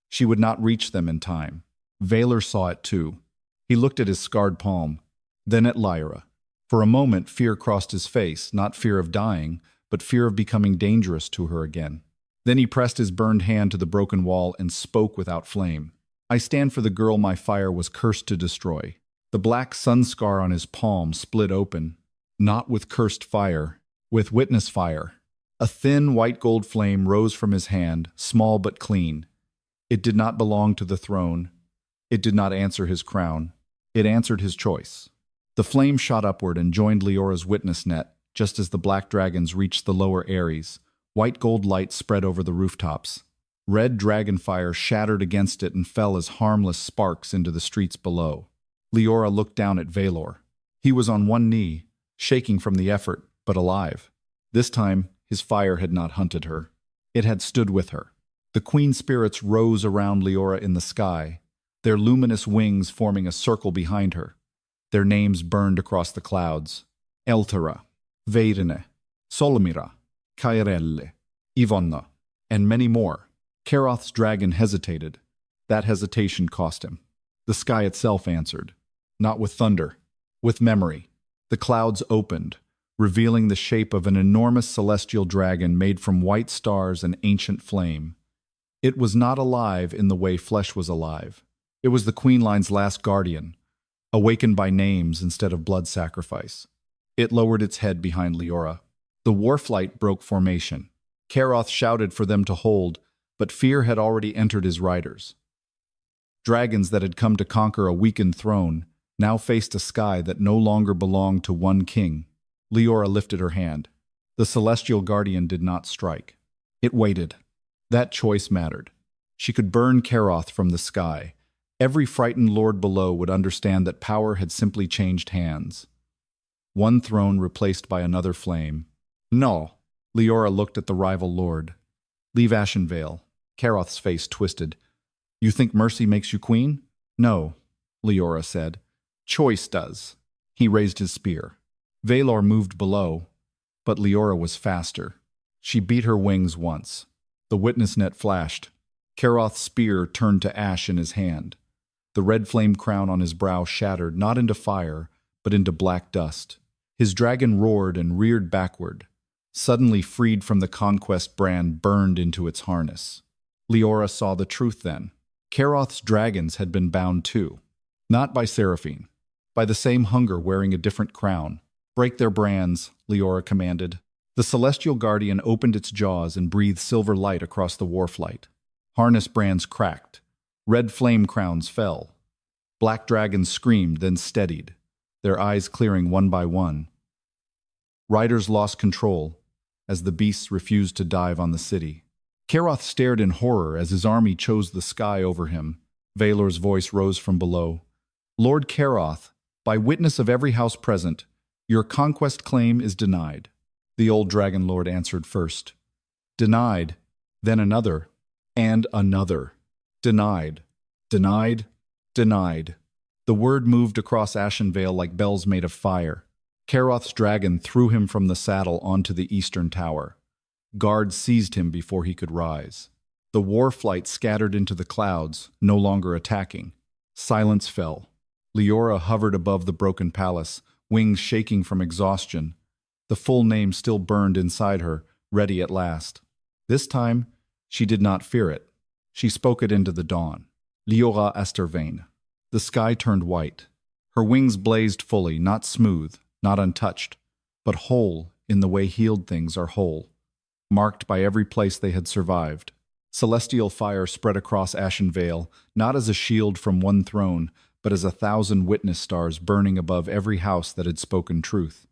She would not reach them in time. Vaelor saw it too. He looked at his scarred palm, then at Liora. For a moment, fear crossed his face, not fear of dying, but fear of becoming dangerous to her again. Then he pressed his burned hand to the broken wall and spoke without flame. I stand for the girl my fire was cursed to destroy. The black sun scar on his palm split open, not with cursed fire, with witness fire. A thin white gold flame rose from his hand, small but clean. It did not belong to the throne. It did not answer his crown. It answered his choice. The flame shot upward and joined Liora's witness net, just as the black dragons reached the lower Ares. White gold light spread over the rooftops. Red dragon fire shattered against it and fell as harmless sparks into the streets below. Liora looked down at Vaelor. He was on one knee, shaking from the effort, but alive. This time, his fire had not hunted her. It had stood with her. The queen spirits rose around Liora in the sky, their luminous wings forming a circle behind her. Their names burned across the clouds. Eltera, Veirine, Solomira, Kairelle, Ivonna, and many more. Kareth's dragon hesitated. That hesitation cost him. The sky itself answered, not with thunder, with memory. The clouds opened, revealing the shape of an enormous celestial dragon made from white stars and ancient flame. It was not alive in the way flesh was alive. It was the Queen Line's last guardian, awakened by names instead of blood sacrifice. It lowered its head behind Liora. The warflight broke formation. Kareth shouted for them to hold, but fear had already entered his riders. Dragons that had come to conquer a weakened throne now faced a sky that no longer belonged to one king. Liora lifted her hand. The celestial guardian did not strike. It waited. That choice mattered. She could burn Kareth from the sky. Every frightened lord below would understand that power had simply changed hands. One throne replaced by another flame. No. Liora looked at the rival lord. Leave Ashenvale. Kareth's face twisted. You think mercy makes you queen? No, Liora said. Choice does. He raised his spear. Vaelor moved below, but Liora was faster. She beat her wings once. The witness net flashed. Kareth's spear turned to ash in his hand. The red flame crown on his brow shattered not into fire, but into black dust. His dragon roared and reared backward. suddenly freed from the conquest brand burned into its harness. Liora saw the truth then. Karoth's dragons had been bound too. Not by Seraphine. By the same hunger wearing a different crown. Break their brands, Liora commanded. The celestial guardian opened its jaws and breathed silver light across the warflight. Harness brands cracked. Red flame crowns fell. Black dragons screamed, then steadied, their eyes clearing one by one. Riders lost control as the beasts refused to dive on the city. Karoth stared in horror as his army chose the sky over him. Vaelor's voice rose from below. Lord Karoth, by witness of every house present, your conquest claim is denied. The old dragon lord answered first. Denied, then another, and another. Denied, denied, denied. The word moved across Ashenvale like bells made of fire. Karoth's dragon threw him from the saddle onto the eastern tower. Guards seized him before he could rise. The war flight scattered into the clouds, no longer attacking. Silence fell. Liora hovered above the broken palace, wings shaking from exhaustion. The full name still burned inside her, ready at last. This time, she did not fear it. She spoke it into the dawn. Liora Draven. The sky turned white. Her wings blazed fully, not smooth, not untouched, but whole in the way healed things are whole, marked by every place they had survived. Celestial fire spread across Ashenvale, not as a shield from one throne, but as 1,000 witness stars burning above every house that had spoken truth.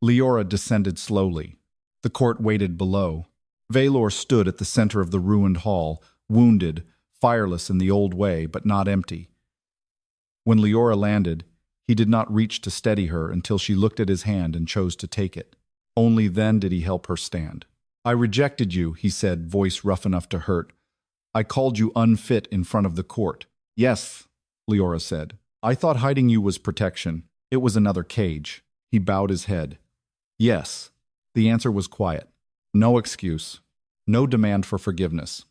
Liora descended slowly. The court waited below. Vaelor stood at the center of the ruined hall, wounded, fireless in the old way, but not empty. When Liora landed, he did not reach to steady her until she looked at his hand and chose to take it. Only then did he help her stand. I rejected you, he said, voice rough enough to hurt. I called you unfit in front of the court. Yes, Liora said. I thought hiding you was protection. It was another cage. He bowed his head. Yes. The answer was quiet. No excuse. No demand for forgiveness.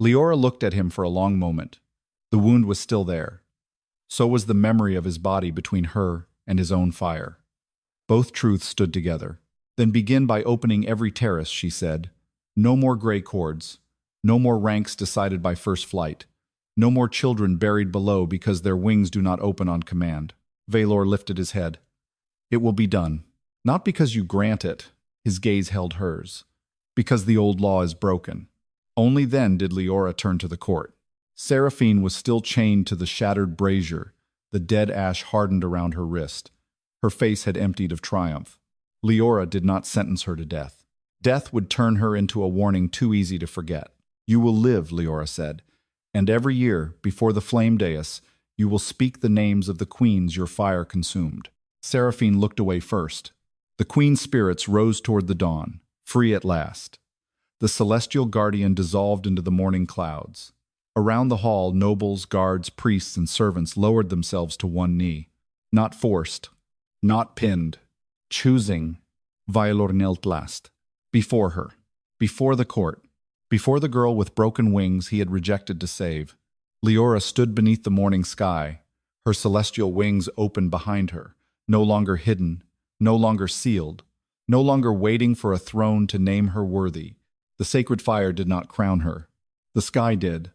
Liora looked at him for a long moment. The wound was still there. So was the memory of his body between her and his own fire. Both truths stood together. Then begin by opening every terrace, she said. No more gray cords. No more ranks decided by first flight. No more children buried below because their wings do not open on command. Vaelor lifted his head. It will be done. Not because you grant it, his gaze held hers. Because the old law is broken. Only then did Liora turn to the court. Seraphine was still chained to the shattered brazier, the dead ash hardened around her wrist. Her face had emptied of triumph. Liora did not sentence her to death. Death would turn her into a warning too easy to forget. You will live, Liora said, and every year, before the flame dais, you will speak the names of the queens your fire consumed. Seraphine looked away first. The queen spirits rose toward the dawn, free at last. The celestial guardian dissolved into the morning clouds. Around the hall, nobles, guards, priests, and servants lowered themselves to one knee. Not forced, not pinned, choosing Vaelor knelt last. Before her, before the court, before the girl with broken wings he had rejected to save. Liora stood beneath the morning sky, her celestial wings open behind her, no longer hidden, no longer sealed, no longer waiting for a throne to name her worthy. The sacred fire did not crown her. The sky did.